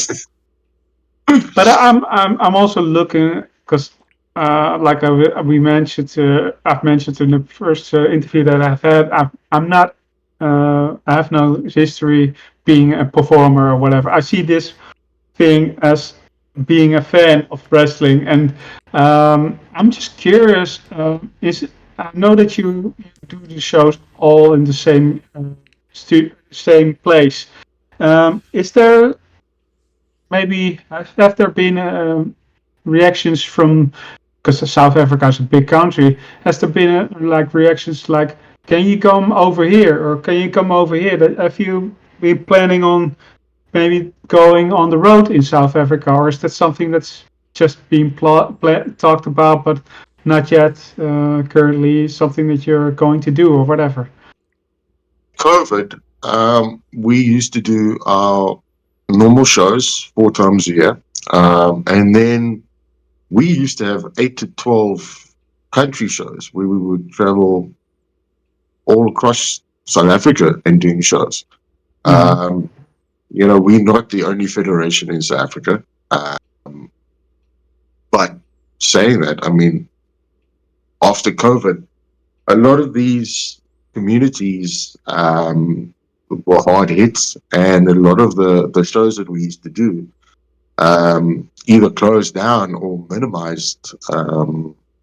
But I'm also looking because like I've mentioned in the first interview that I've had, I have no history being a performer or whatever. I see this thing as being a fan of wrestling, and I'm just curious. I know that you do the shows all in the same same place. Is there maybe have there been reactions from, because South Africa is a big country, has there been reactions like, can you come over here or can you come over here? Have you been planning on maybe going on the road in South Africa, or is that something that's just being talked about but not yet currently something that you're going to do or whatever? COVID, we used to do our normal shows 4 times a year, and then we used to have 8 to 12 country shows where we would travel all across South Africa and doing shows. Mm-hmm. We're not the only federation in South Africa, but saying that, I mean, after COVID, a lot of these communities were hard hits, and a lot of the shows that we used to do either closed down or minimized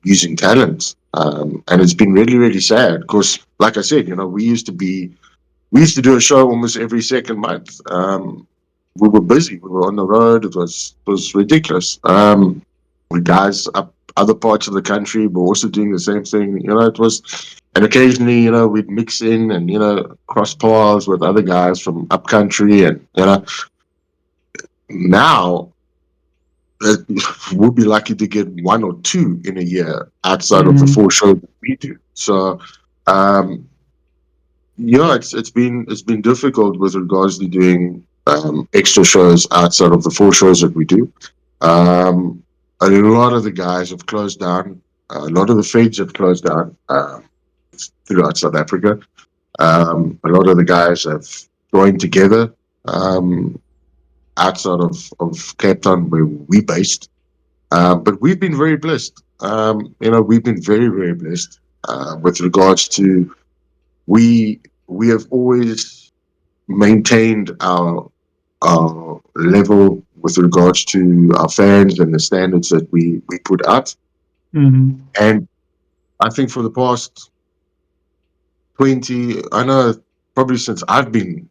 using talent, and it's been really, really sad because, like I said, we used to do a show almost every second month. We were busy. We were on the road. It was ridiculous. We guys up other parts of the country were also doing the same thing. It was, and occasionally, we'd mix in and cross paths with other guys from up country, and now we'll be lucky to get 1 or 2 in a year outside of the 4 shows that we do. So, it's been difficult with regards to doing extra shows outside of the 4 shows that we do. A lot of the guys have closed down. A lot of the feds have closed down throughout South Africa. A lot of the guys have joined together outside of Capetown, where we based. But we've been very blessed. We've been very, very blessed with regards to we have always maintained our level with regards to our fans and the standards that we put out. Mm-hmm. And I think for the past 20, I know probably since I've been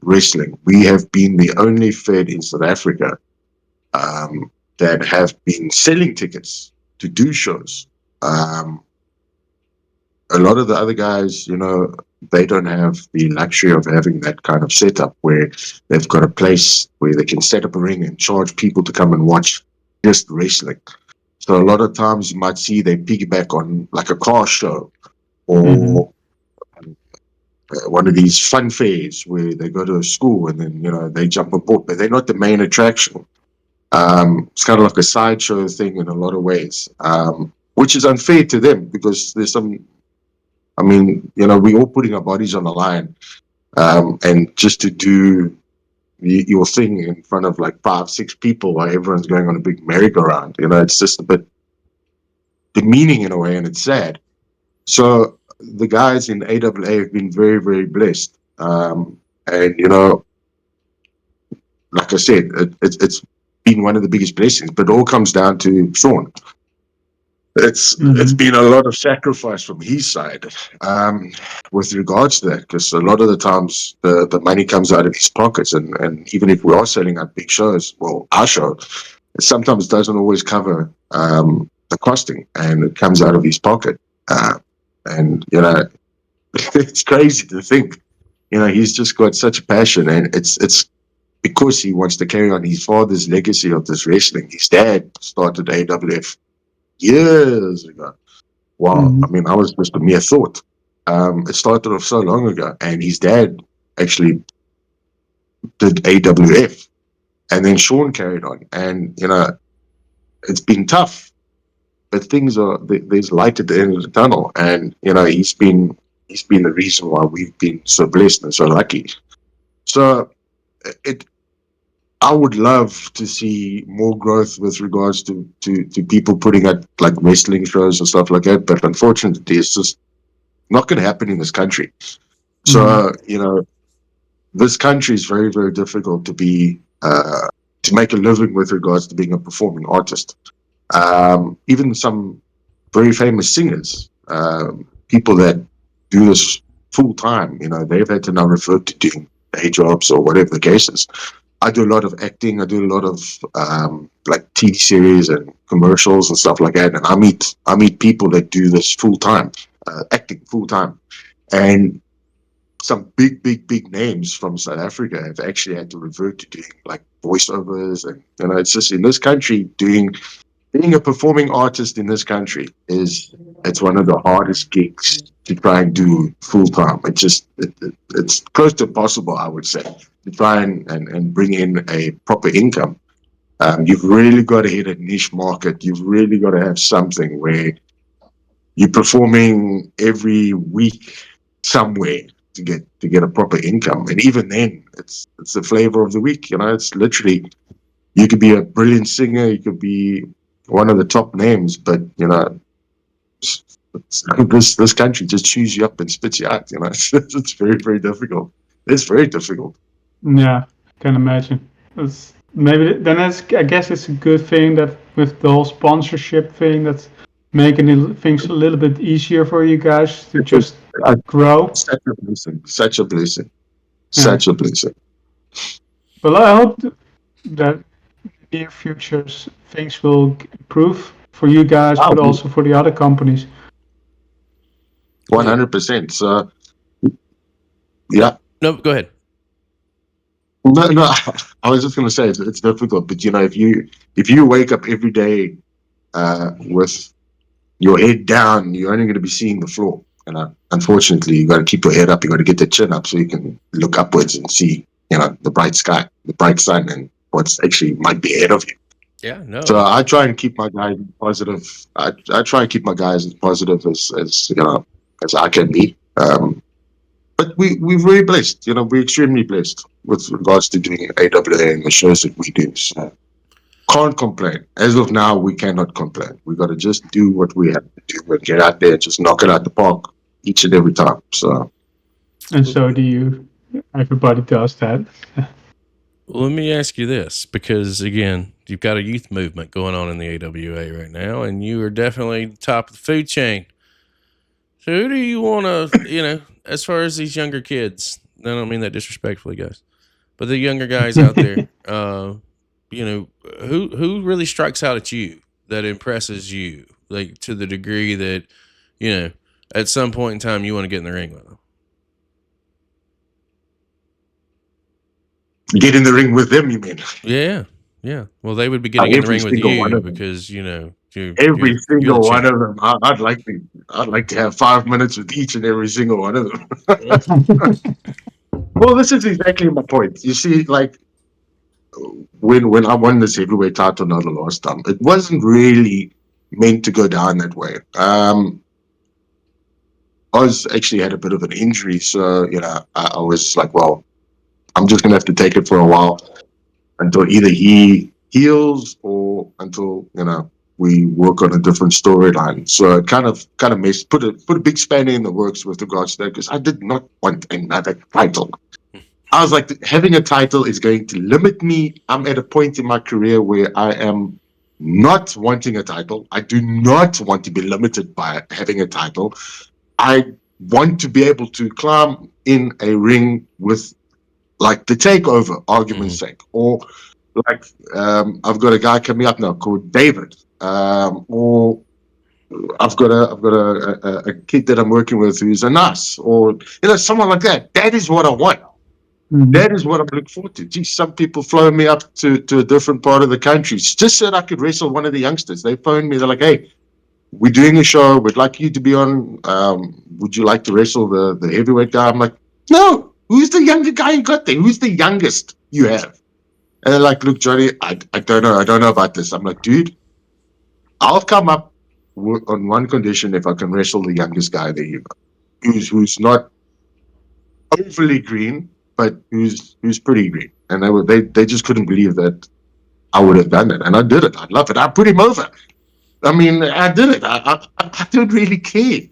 wrestling, we have been the only fed in South Africa that have been selling tickets to do shows. A lot of the other guys, they don't have the luxury of having that kind of setup where they've got a place where they can set up a ring and charge people to come and watch just wrestling. So a lot of times you might see they piggyback on like a car show or one of these fun fairs where they go to a school and then, they jump aboard, but they're not the main attraction. It's kind of like a sideshow thing in a lot of ways, which is unfair to them because there's we're all putting our bodies on the line, and just to do your thing in front of like 5-6 people while everyone's going on a big merry-go-round, it's just a bit demeaning in a way, and it's sad. So the guys in AWA have been very, very blessed, and like I said, it's been one of the biggest blessings, but it all comes down to Sean. It's been a lot of sacrifice from his side with regards to that, because a lot of the times the money comes out of his pockets, and even if we are selling out big shows, well, our show, it sometimes doesn't always cover the costing, and it comes out of his pocket. And it's crazy to think, he's just got such a passion, and it's because he wants to carry on his father's legacy of this wrestling. His dad started AWF years ago. Wow. I mean, I was just a mere thought. It started off so long ago, and his dad actually did AWF, and then Sean carried on, and it's been tough, but there's light at the end of the tunnel, and he's been the reason why we've been so blessed and so lucky. So I would love to see more growth with regards to people putting out like wrestling shows and stuff like that, but unfortunately it's just not going to happen in this country. So this country is very, very difficult to be to make a living with regards to being a performing artist. Even some very famous singers, people that do this full time, they've had to now revert to doing day jobs or whatever the case is. I do a lot of acting. I do a lot of like TV series and commercials and stuff like that. And I meet people that do this full time, acting full time, and some big names from South Africa have actually had to revert to doing like voiceovers, and it's just in this country being a performing artist in this country it's one of the hardest gigs to try and do full time. It's close to impossible, I would say, to try and bring in a proper income. You've really got to hit a niche market. You've really got to have something where you're performing every week somewhere to get a proper income. And even then, it's the flavor of the week. It's literally, you could be a brilliant singer, you could be one of the top names, but this country just chews you up and spits you out. It's very, very difficult. It's very difficult. Yeah, I can imagine. It's I guess it's a good thing that with the whole sponsorship thing, that's making things a little bit easier for you guys to just grow. Such a blessing. Such a blessing. Such a blessing. Well, I hope that in the near future things will improve for you guys, but also for the other companies. 100%. So, yeah. No, go ahead. No. I was just going to say it's difficult, but if you wake up every day with your head down, you're only going to be seeing the floor. Unfortunately, you got to keep your head up. You got to get the chin up so you can look upwards and see, the bright sky, the bright sun, and what's actually might be ahead of you. Yeah, no. So I try and keep my guys positive. I try and keep my guys as positive as as I can be. But we're very blessed. We're extremely blessed with regards to doing AWA and the shows that we do. So can't complain. As of now, we cannot complain. We got to just do what we have to do and get out there and just knock it out the park each and every time. So, And so do you. Everybody does that. Well, let me ask you this, because again, you've got a youth movement going on in the AWA right now, and you are definitely top of the food chain. So who do you want to, as far as these younger kids, I don't mean that disrespectfully, guys, but the younger guys out there, who really strikes out at you, that impresses you, like to the degree that, at some point in time you want to get in the ring with them? get in the ring with them, you mean? Yeah. Well, they would be getting in the ring with you because, every single the one champ. of them. I'd like to have 5 minutes with each and every single one of them. Well, this is exactly my point. You see, like when I won this heavyweight title now the last time, it wasn't really meant to go down that way. Oz actually had a bit of an injury, so I was like, well, I'm just gonna have to take it for a while until either he heals or until we work on a different storyline. So it kind of put a big spanner in the works with regards to that, because I did not want another title. I was like, having a title is going to limit me. I'm at a point in my career where I am not wanting a title. I do not want to be limited by having a title. I want to be able to climb in a ring with, like, the Takeover, argument's sake, or like I've got a guy coming up now called David, or I've got a kid that I'm working with who's a nurse, or someone like that. That is what I want. That is what I'm looking forward to. Geez, some people flown me up to a different part of the country just so that I could wrestle one of the youngsters. They phoned me. They're like, "Hey, we're doing a show. We'd like you to be on. Would you like to wrestle the heavyweight guy?" I'm like, "No. Who's the younger guy you got there? Who's the youngest you have?" And they're like, "Look, Johnny, I don't know. I don't know about this." I'm like, "Dude, I'll come up on one condition: if I can wrestle the youngest guy there, who's not overly green, but who's pretty green." And they just couldn't believe that I would have done it, and I did it. I love it. I put him over. I mean, I did it. I don't really care.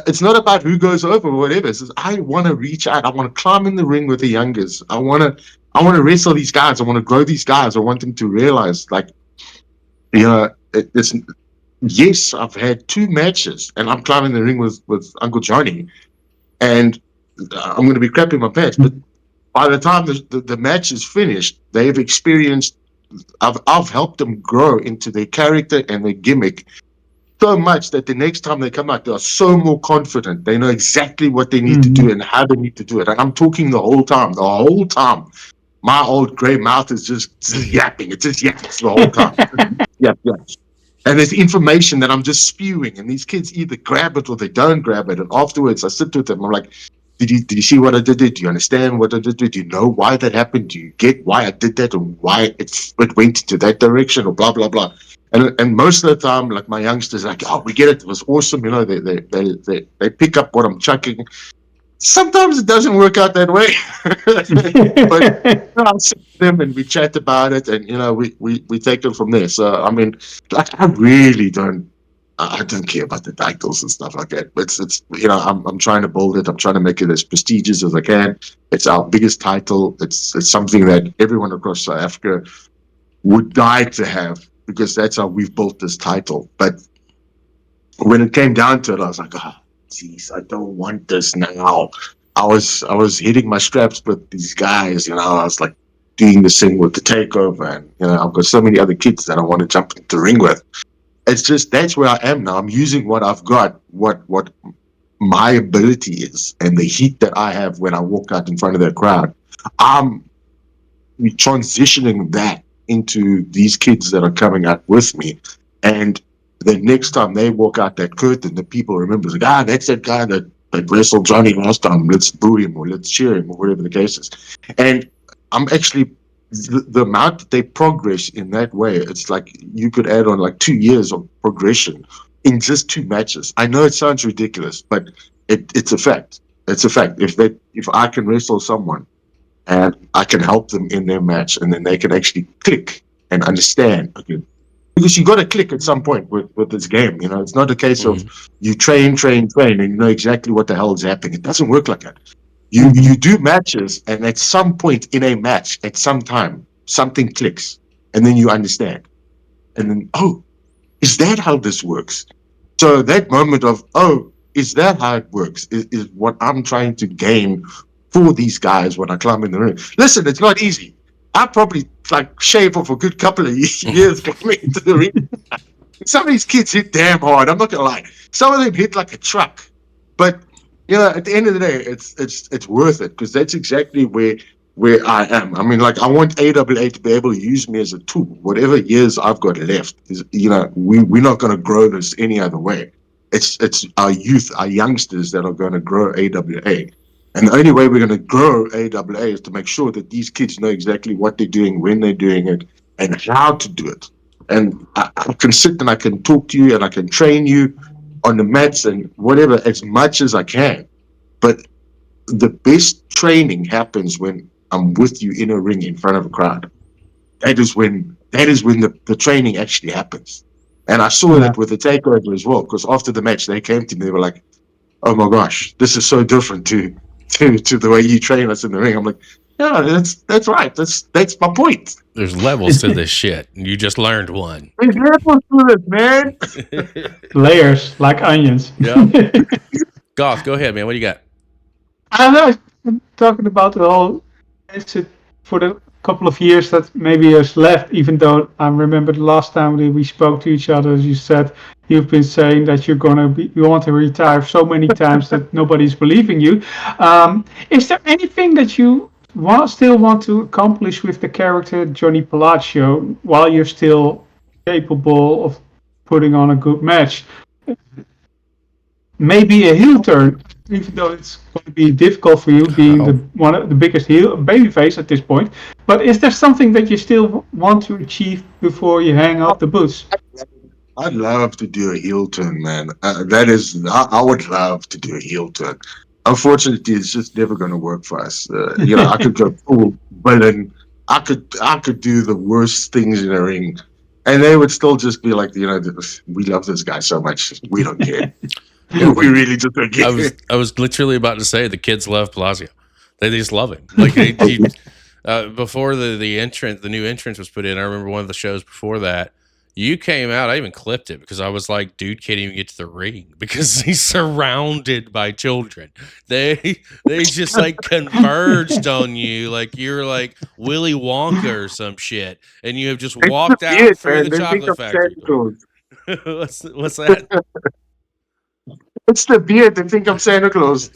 It's not about who goes over or whatever. It's just, I want to reach out. I want to climb in the ring with the youngers. I want to wrestle these guys. I want to grow these guys. I want them to realize, like, it's yes, I've had 2 matches, and I'm climbing the ring with Uncle Johnny, and I'm going to be crapping my pants. But by the time the match is finished, they've experienced. I've helped them grow into their character and their gimmick so much that the next time they come out, they are so more confident. They know exactly what they need to do and how they need to do it. And I'm talking the whole time. The whole time, my old grey mouth is just yapping. It just yaps the whole time. Yap. And there's information that I'm just spewing, and these kids either grab it or they don't grab it. And afterwards, I sit with them. I'm like, Did you see what I did there? Do you understand what I did there? Do you know why that happened? Do you get why I did that, or why it went into that direction, or blah blah blah? And most of the time, like, my youngsters are like, "Oh, we get it. It was awesome." They pick up what I'm chucking. Sometimes it doesn't work out that way, but I'll sit with them and we chat about it, and we take it from there. So I mean, like, I really don't. I don't care about the titles and stuff like that. But it's I'm trying to build it. I'm trying to make it as prestigious as I can. It's our biggest title. It's something that everyone across South Africa would die to have, because that's how we've built this title. But when it came down to it, I was like, geez, I don't want this now. I was hitting my straps with these guys. I was like doing this thing with the Takeover, and I've got so many other kids that I want to jump into the ring with. It's just, that's where I am now. I'm using what I've got, what my ability is, and the heat that I have when I walk out in front of that crowd. I'm transitioning that into these kids that are coming out with me. And the next time they walk out that curtain, the people remember, like, that's that guy that wrestled Johnny last time. Let's boo him, or let's cheer him, or whatever the case is. And I'm actually the amount that they progress in that way, it's like you could add on like 2 years of progression in just 2 matches. I know it sounds ridiculous, but it's a fact. It's a fact. If I can wrestle someone and I can help them in their match, and then they can actually click and understand. Okay, because you got to click at some point with this game. It's not a case of you train, and you know exactly what the hell is happening. It doesn't work like that. You do matches, and at some point in a match, at some time, something clicks, and then you understand. And then, oh, is that how this works? So that moment of, oh, is that how it works? Is what I'm trying to gain for these guys when I climb in the ring. Listen, it's not easy. I probably like shave off a good couple of years coming into the ring. Some of these kids hit damn hard. I'm not gonna lie. Some of them hit like a truck, but at the end of the day, it's worth it, because that's exactly where I am. I mean, like, I want AWA to be able to use me as a tool. Whatever years I've got left, is we're not going to grow this any other way. It's our youth, our youngsters that are going to grow AWA. And the only way we're going to grow AWA is to make sure that these kids know exactly what they're doing, when they're doing it, and how to do it. And I can sit and I can talk to you and I can train you on the mats and whatever as much as I can. But the best training happens when I'm with you in a ring in front of a crowd. That is when the training actually happens. And I saw that with the takeover as well, because after the match they came to me, they were like, "Oh my gosh, this is so different to the way you train us in the ring." I'm like, "Yeah, that's right. That's my point." There's levels to this shit. You just learned one. There's levels to it, man. Layers like onions. Yeah. Goth, go ahead, man. What do you got? I know, I'm talking about the whole for the couple of years that maybe has left, even though I remember the last time we spoke to each other, as you said, you've been saying that you want to retire so many times that nobody's believing you. Is there anything that you still want to accomplish with the character Johnny Palazzio while you're still capable of putting on a good match? Maybe a heel turn, even though it's going to be difficult for you being one of the biggest babyface at this point. But is there something that you still want to achieve before you hang up the boots? I'd love to do a heel turn, man. I would love to do a heel turn. Unfortunately, it's just never going to work for us. I could go full villain. I could do the worst things in a ring, and they would still just be like, we love this guy so much, we don't care. We really just don't care. I was literally about to say the kids love Palazzio. They just love him. Like before the new entrance was put in. I remember one of the shows before that. You came out. I even clipped it because I was like, dude can't even get to the ring because he's surrounded by children. They just like converged on you like you're like Willy Wonka or some shit, and you have just walked out through the chocolate factory. What's that? It's the beard. They think I'm Santa Claus.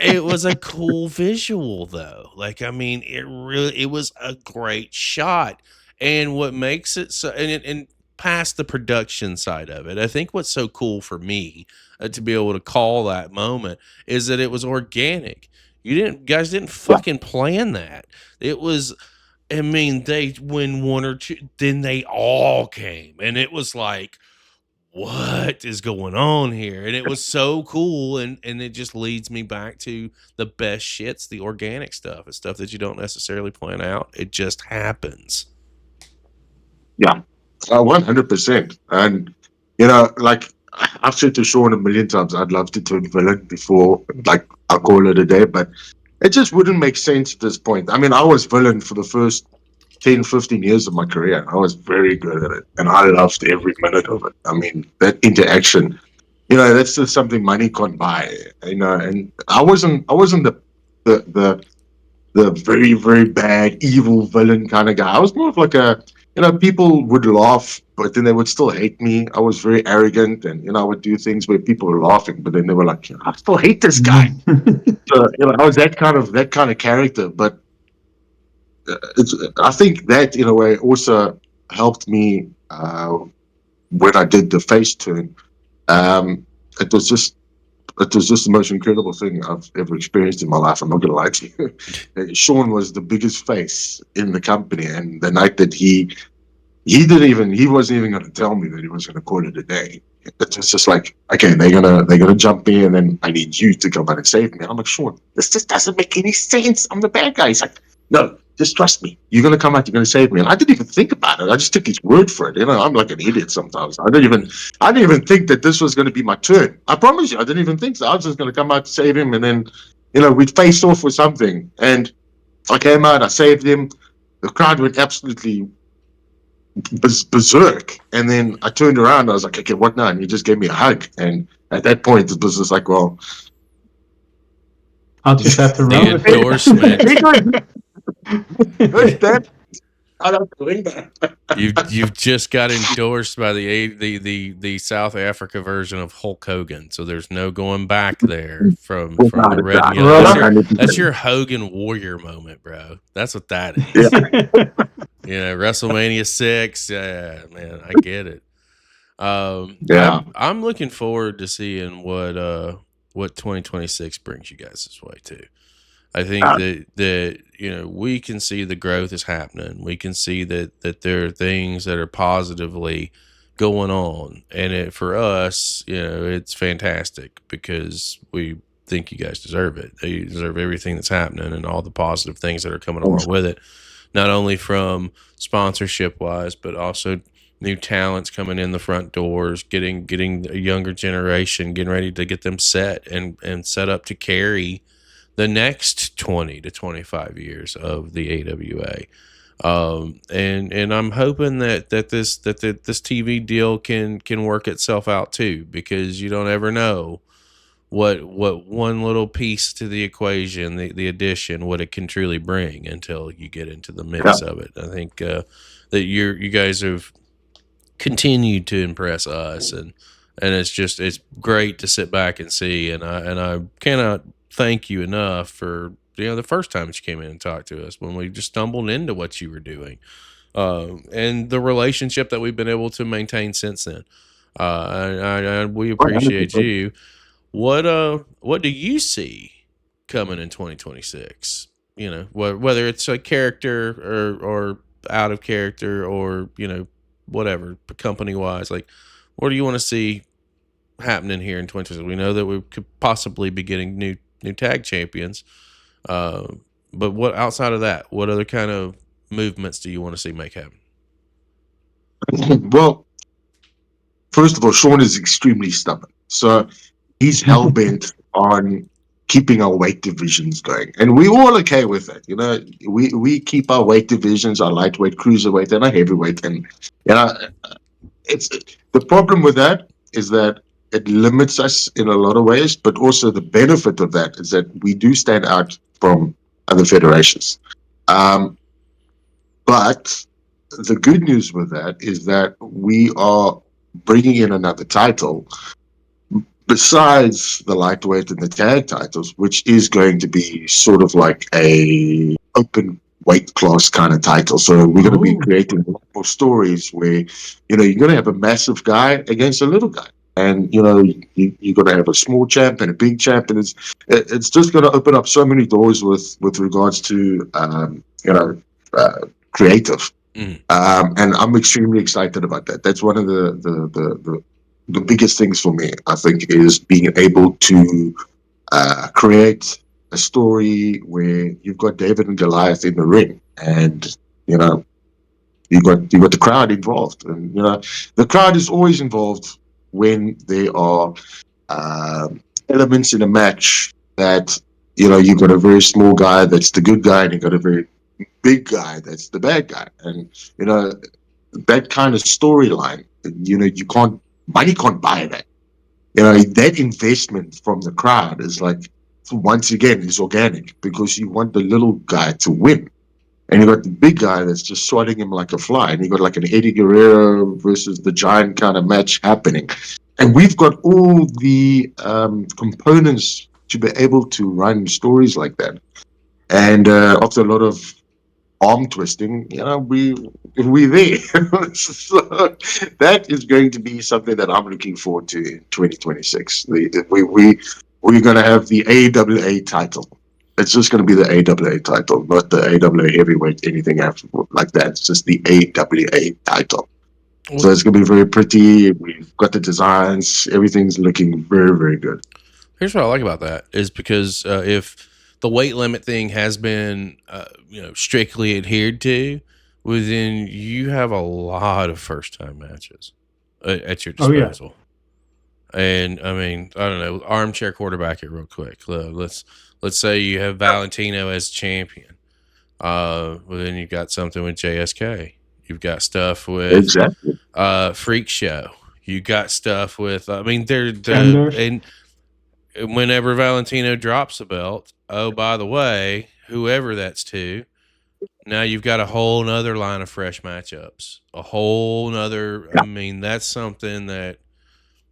It was a cool visual though. Like, I mean, it was a great shot. And what makes it so, and past the production side of it, I think what's so cool for me to be able to call that moment is that it was organic. Guys didn't fucking plan that. It was, I mean, they win one or two, then they all came, and it was like, what is going on here? And it was so cool, and it just leads me back to the best shits, the organic stuff. It's stuff that you don't necessarily plan out. It just happens. Yeah, 100%. And, like I've said to Sean a million times, I'd love to turn villain before, like, I'll call it a day, but it just wouldn't make sense at this point. I mean, I was villain for the first 10, 15 years of my career. I was very good at it, and I loved every minute of it. I mean, that interaction, that's just something money can't buy, and I wasn't the very, very bad, evil villain kind of guy. I was more of like people would laugh, but then they would still hate me. I was very arrogant, and I would do things where people were laughing, but then they were like, I still hate this guy. So I was that kind of character. But I think that in a way also helped me when I did the face turn. It was just it was just the most incredible thing I've ever experienced in my life. I'm not going to lie to you. Sean was the biggest face in the company, and the night that he wasn't even going to tell me that he was going to call it a day. It's just like, okay, they're gonna jump me, and then I need you to come out and save me. And I'm like, Sean, this just doesn't make any sense. I'm the bad guy. He's like, no, just trust me. You're gonna come out. You're gonna save me. And I didn't even think about it. I just took his word for it. I'm like an idiot sometimes. I didn't even think that this was going to be my turn. I promise you, I didn't even think so. I was just going to come out to save him, and then we'd face off with something. And I came out. I saved him. The crowd went absolutely berserk, and then I turned around and I was like, okay, what now? And he just gave me a hug, and at that point it was just like, well, I'll just have to the run with it. endorsement. I don't believe that. You've just got endorsed by the South Africa version of Hulk Hogan, so there's no going back there from the red and yellow. That's your Hogan Warrior moment, bro. That's what that is. Yeah. WrestleMania 6. Yeah, man, I get it. Yeah. I'm looking forward to seeing what 2026 brings you guys this way too. I think that we can see the growth is happening. We can see that there are things that are positively going on, and for us, it's fantastic because we think you guys deserve it. You deserve everything that's happening and all the positive things that are coming along with it. Not only from sponsorship wise, but also new talents coming in the front doors, getting a younger generation, getting ready to get them set and set up to carry the next 20 to 25 years of the AWA. And I'm hoping that this TV deal can work itself out too, because you don't ever know what one little piece to the equation, the addition, what it can truly bring until you get into the mix of it. I think that you guys have continued to impress us, and it's great to sit back and see, and I cannot thank you enough for the first time that you came in and talked to us when we just stumbled into what you were doing, and the relationship that we've been able to maintain since then. We appreciate you. What do you see coming in 2026? Whether it's a character or out of character, or whatever, company wise, like what do you want to see happening here in 2026? We know that we could possibly be getting new tag champions, but what outside of that, what other kind of movements do you want to see make happen? Well, first of all, Sean is extremely stubborn, so he's hell-bent on keeping our weight divisions going, and we're all okay with it. We keep our weight divisions, our lightweight, cruiserweight, and our heavyweight, and it's the problem with that is that it limits us in a lot of ways, but also the benefit of that is that we do stand out from other federations. But the good news with that is that we are bringing in another title besides the lightweight and the tag titles, which is going to be sort of like a open weight class kind of title. So we're going to be creating a lot more stories where, you're going to have a massive guy against a little guy. And, you're going to have a small champ and a big champ. And it's just going to open up so many doors with regards to, creative. And I'm extremely excited about that. That's one of the biggest things for me, I think, is being able to create a story where you've got David and Goliath in the ring, and you got the crowd involved, and the crowd is always involved when there are elements in a match that you've got a very small guy that's the good guy, and you've got a very big guy that's the bad guy, and that kind of storyline, money can't buy that. That investment from the crowd is like, once again, is organic, because you want the little guy to win. And you got the big guy that's just swatting him like a fly. And you got like an Eddie Guerrero versus the Giant kind of match happening. And we've got all the components to be able to run stories like that. And after a lot of arm twisting, we're there. So that is going to be something that I'm looking forward to in 2026. we're going to have the AWA title. It's just going to be the AWA title, not the AWA heavyweight, anything after like that. It's just the AWA title. So it's going to be very pretty. We've got the designs. Everything's looking very, very good. Here's what I like about that is because if the weight limit thing has been, strictly adhered to, well, then you have a lot of first-time matches at your disposal. And I mean, I don't know, armchair quarterback it real quick. Let's say you have Valentino as champion. Well, then you've got something with JSK. You've got stuff with Freak Show. You got stuff with. I mean, and whenever Valentino drops a belt, oh, by the way, whoever that's to, now you've got a whole nother line of fresh matchups. A whole nother. I mean, that's something that.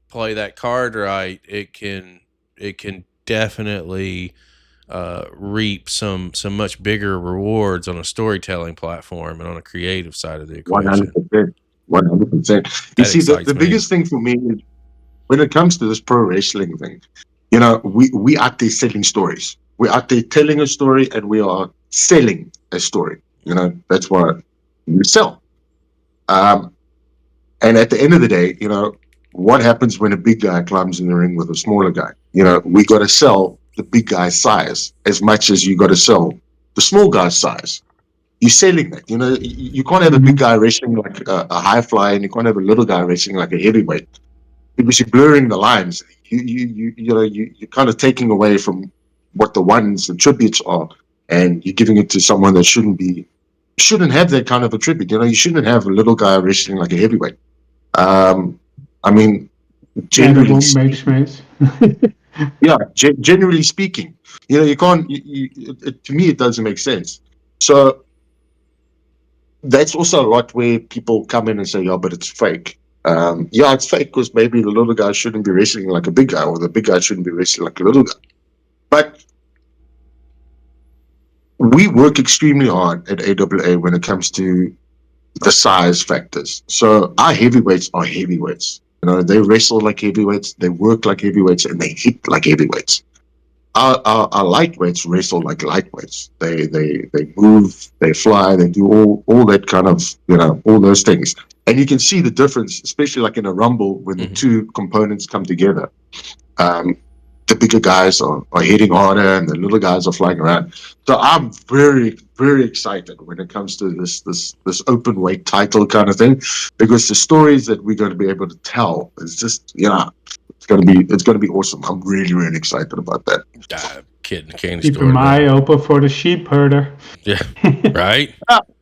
Play that card right, it can definitely reap some much bigger rewards on a storytelling platform and on a creative side of the equation. 100%. You see, the biggest thing for me is when it comes to this pro wrestling thing, we out there selling stories. We're out there telling a story and we are selling a story. That's what we sell. And at the end of the day, what happens when a big guy climbs in the ring with a smaller guy? We got to sell the big guy's size as much as you got to sell the small guy's size. You're selling that. You can't have a big guy wrestling like a high flyer, and you can't have a little guy wrestling like a heavyweight because you're blurring the lines. You're kind of taking away from what the tributes are, and you're giving it to someone that shouldn't have that kind of a tribute. You shouldn't have a little guy wrestling like a heavyweight. I mean, generally speaking, generally speaking, you can't. To me, it doesn't make sense. So that's also a lot where people come in and say, "Yeah, but it's fake." It's fake because maybe the little guy shouldn't be wrestling like a big guy, or the big guy shouldn't be wrestling like a little guy. But we work extremely hard at AWA when it comes to the size factors. So our heavyweights are heavyweights. They wrestle like heavyweights, they work like heavyweights, and they hit like heavyweights. Our lightweights wrestle like lightweights. They move, they fly, they do all that kind of, all those things. And you can see the difference, especially like in a rumble when the two components come together. The bigger guys are hitting harder and the little guys are flying around. So I'm very, very excited when it comes to this open weight title kind of thing, because the stories that we're going to be able to tell is just, it's going to be awesome. I'm really, really excited about that. Kid in the candy Keep store. Keep your eye open for the sheep herder. Yeah, right?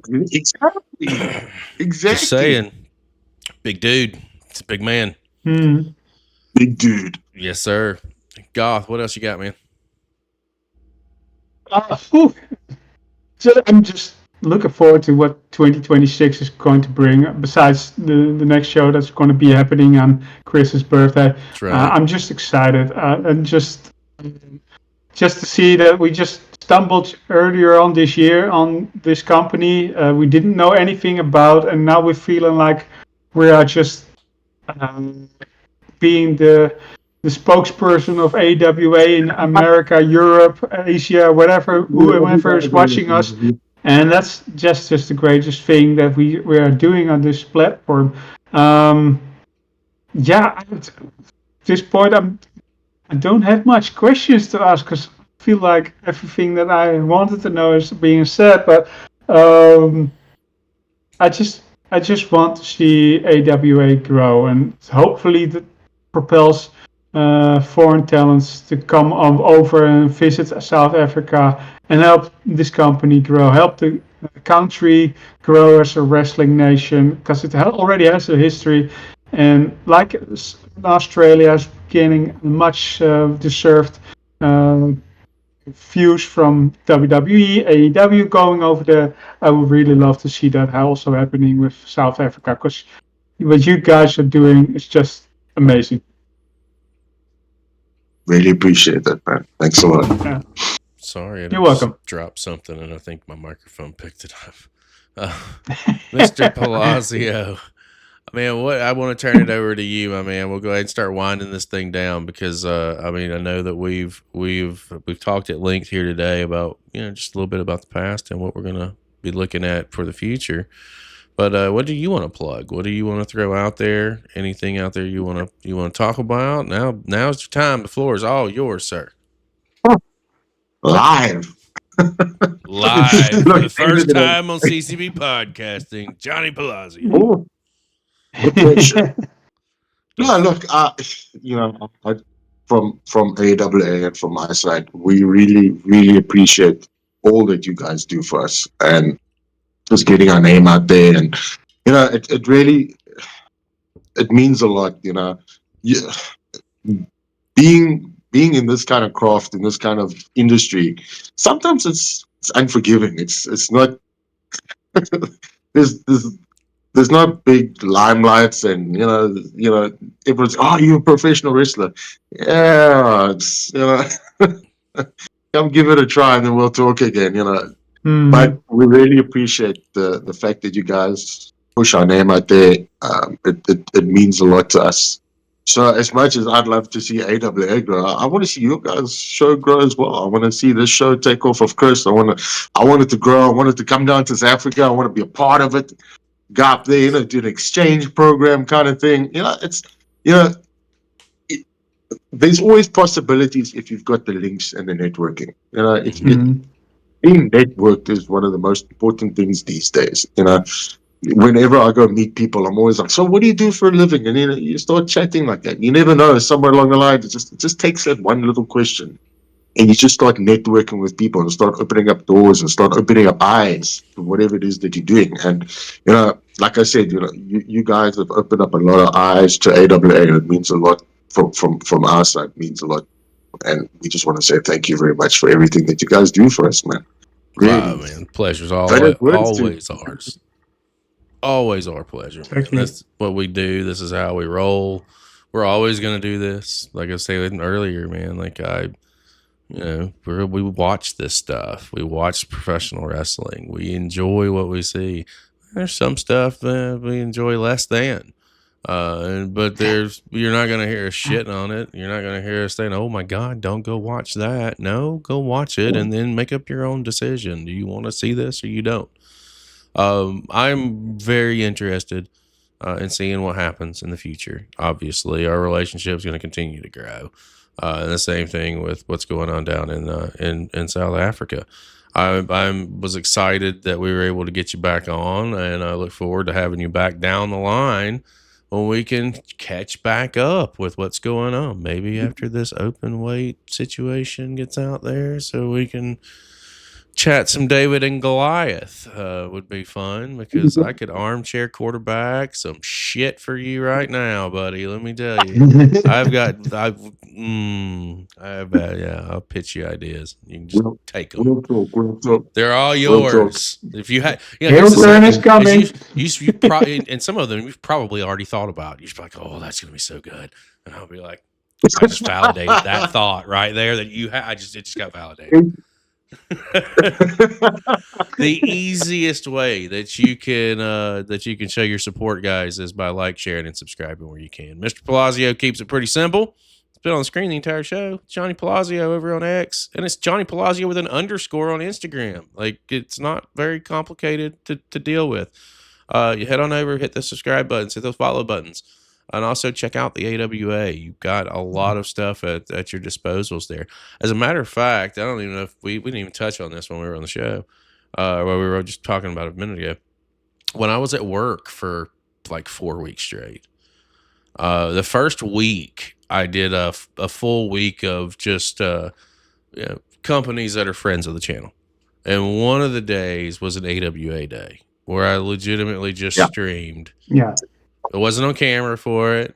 Exactly. Just saying. Big dude. It's a big man. Big dude. Yes, sir. Goth, what else you got, man? So I'm just looking forward to what 2026 is going to bring, besides the next show that's going to be happening on Chris's birthday. That's right. I'm just excited. And just to see that we just stumbled earlier on this year on this company we didn't know anything about, and now we're feeling like we are just being the spokesperson of AWA in America, Europe, Asia, whoever is watching us. And that's just the greatest thing that we are doing on this platform. At this point, I don't have much questions to ask because I feel like everything that I wanted to know is being said. But I just want to see AWA grow, and hopefully that propels foreign talents to come over and visit South Africa and help this company grow, help the country grow as a wrestling nation, because it already has a history, and like Australia is getting much deserved views from WWE, AEW going over there. I would really love to see that also happening with South Africa, because what you guys are doing is just amazing. Really appreciate that, man. Thanks a lot. Yeah. Sorry, you're welcome. Dropped something, and I think my microphone picked it up. Mr. Palazzio, Man, what I want to turn it over to you, my man. We'll go ahead and start winding this thing down because I mean I know that we've talked at length here today about just a little bit about the past and what we're gonna be looking at for the future. But what do you want to plug? What do you want to throw out there? Anything out there you want to talk about? Now's your time. The floor is all yours, sir. Live. Live for the Look, first time on CCP Podcasting, Johnny Palazzio. Oh, the pressure. No, look, from AWA and from my side, we really, really appreciate all that you guys do for us and just getting our name out there. And it really means a lot. Yeah, being in this kind of craft, in this kind of industry, sometimes it's unforgiving. It's not. there's not big limelights, and everyone's, oh, you're a professional wrestler. Yeah, it's come give it a try and then we'll talk again. But we really appreciate the fact that you guys push our name out there. It means a lot to us. So as much as I'd love to see AWA grow, I want to see your guys' show grow as well. I want to see this show take off. Of course, I want it to grow. I want it to come down to South Africa. I want to be a part of it. Go up there, do an exchange program kind of thing. There's always possibilities if you've got the links and the networking. Being networked is one of the most important things these days. Whenever I go meet people, I'm always like, so what do you do for a living? And you start chatting like that. You never know, somewhere along the line, it just takes that one little question. And you just start networking with people and start opening up doors and start opening up eyes to whatever it is that you're doing. And, like I said, you guys have opened up a lot of eyes to AWA. It means a lot from our side, it means a lot. And we just want to say thank you very much for everything that you guys do for us, man. Really. Wow, man. Pleasure's always ours. Always our pleasure. That's what we do. This is how we roll. We're always going to do this. Like I said earlier, man, we watch this stuff. We watch professional wrestling. We enjoy what we see. There's some stuff that we enjoy less than. But you're not going to hear us shitting on it. You're not going to hear us saying, oh my God, don't go watch that. No, go watch it and then make up your own decision. Do you want to see this or you don't? I'm very interested in seeing what happens in the future. Obviously, our relationship is going to continue to grow. And the same thing with what's going on down in South Africa. I was excited that we were able to get you back on, and I look forward to having you back down the line when we can catch back up with what's going on. Maybe after this open weight situation gets out there, so we can chat some David and Goliath. Would be fun because I could armchair quarterback some shit for you right now, buddy. Let me tell you, I'll pitch you ideas. You can just take them. They're all yours. If you had, is coming. You probably, and some of them you've probably already thought about. You're like, oh, that's gonna be so good, and I'll be like, I just validated that thought right there that you had. It just got validated. The easiest way that you can show your support, guys, is by sharing and subscribing where you can. Mr. Palazzio keeps it pretty simple. It's been on the screen the entire show. It's Johnny Palazzio over on X, and it's Johnny Palazzio with an underscore on Instagram. It's not very complicated to deal with. You head on over, hit the subscribe buttons, hit those follow buttons. And also check out the AWA. You've got a lot of stuff at your disposals there. As a matter of fact, I don't even know if we didn't even touch on this when we were on the show, where we were just talking about it a minute ago. When I was at work for 4 weeks straight, the first week I did a full week of just companies that are friends of the channel. And one of the days was an AWA day where I legitimately just streamed. Yeah. It wasn't on camera for it.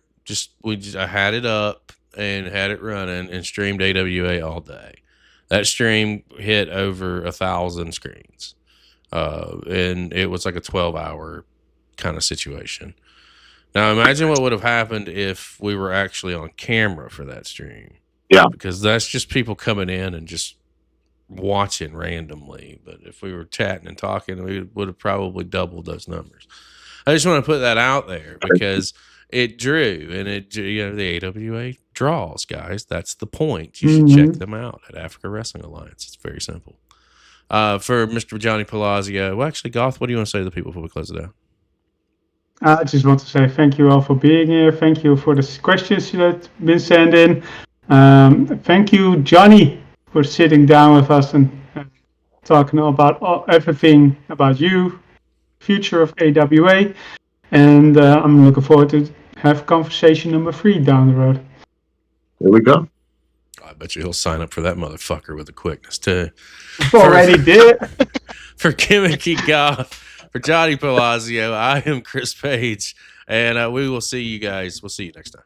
I had it up and had it running and streamed AWA all day. That stream hit over 1,000 screens. And it was like a 12-hour kind of situation. Now imagine what would have happened if we were actually on camera for that stream. Yeah. Because that's just people coming in and just watching randomly. But if we were chatting and talking, we would have probably doubled those numbers. I just want to put that out there because it drew, and the AWA draws, guys. That's the point. You should check them out at Africa Wrestling Alliance. It's very simple. For Mr. Johnny Palazzio, well, actually, Goth, what do you want to say to the people before we close it out? I just want to say thank you all for being here. Thank you for the questions that have been sent in. Thank you, Johnny, for sitting down with us and talking about everything about you, future of AWA. And I'm looking forward to have conversation number 3 down the road. There we go. I bet you he'll sign up for that motherfucker with the quickness, too. Already did. For Gimmicky Goth, for Johnny Palazzio, I am Chris Page, and we will see you guys. We'll see you next time.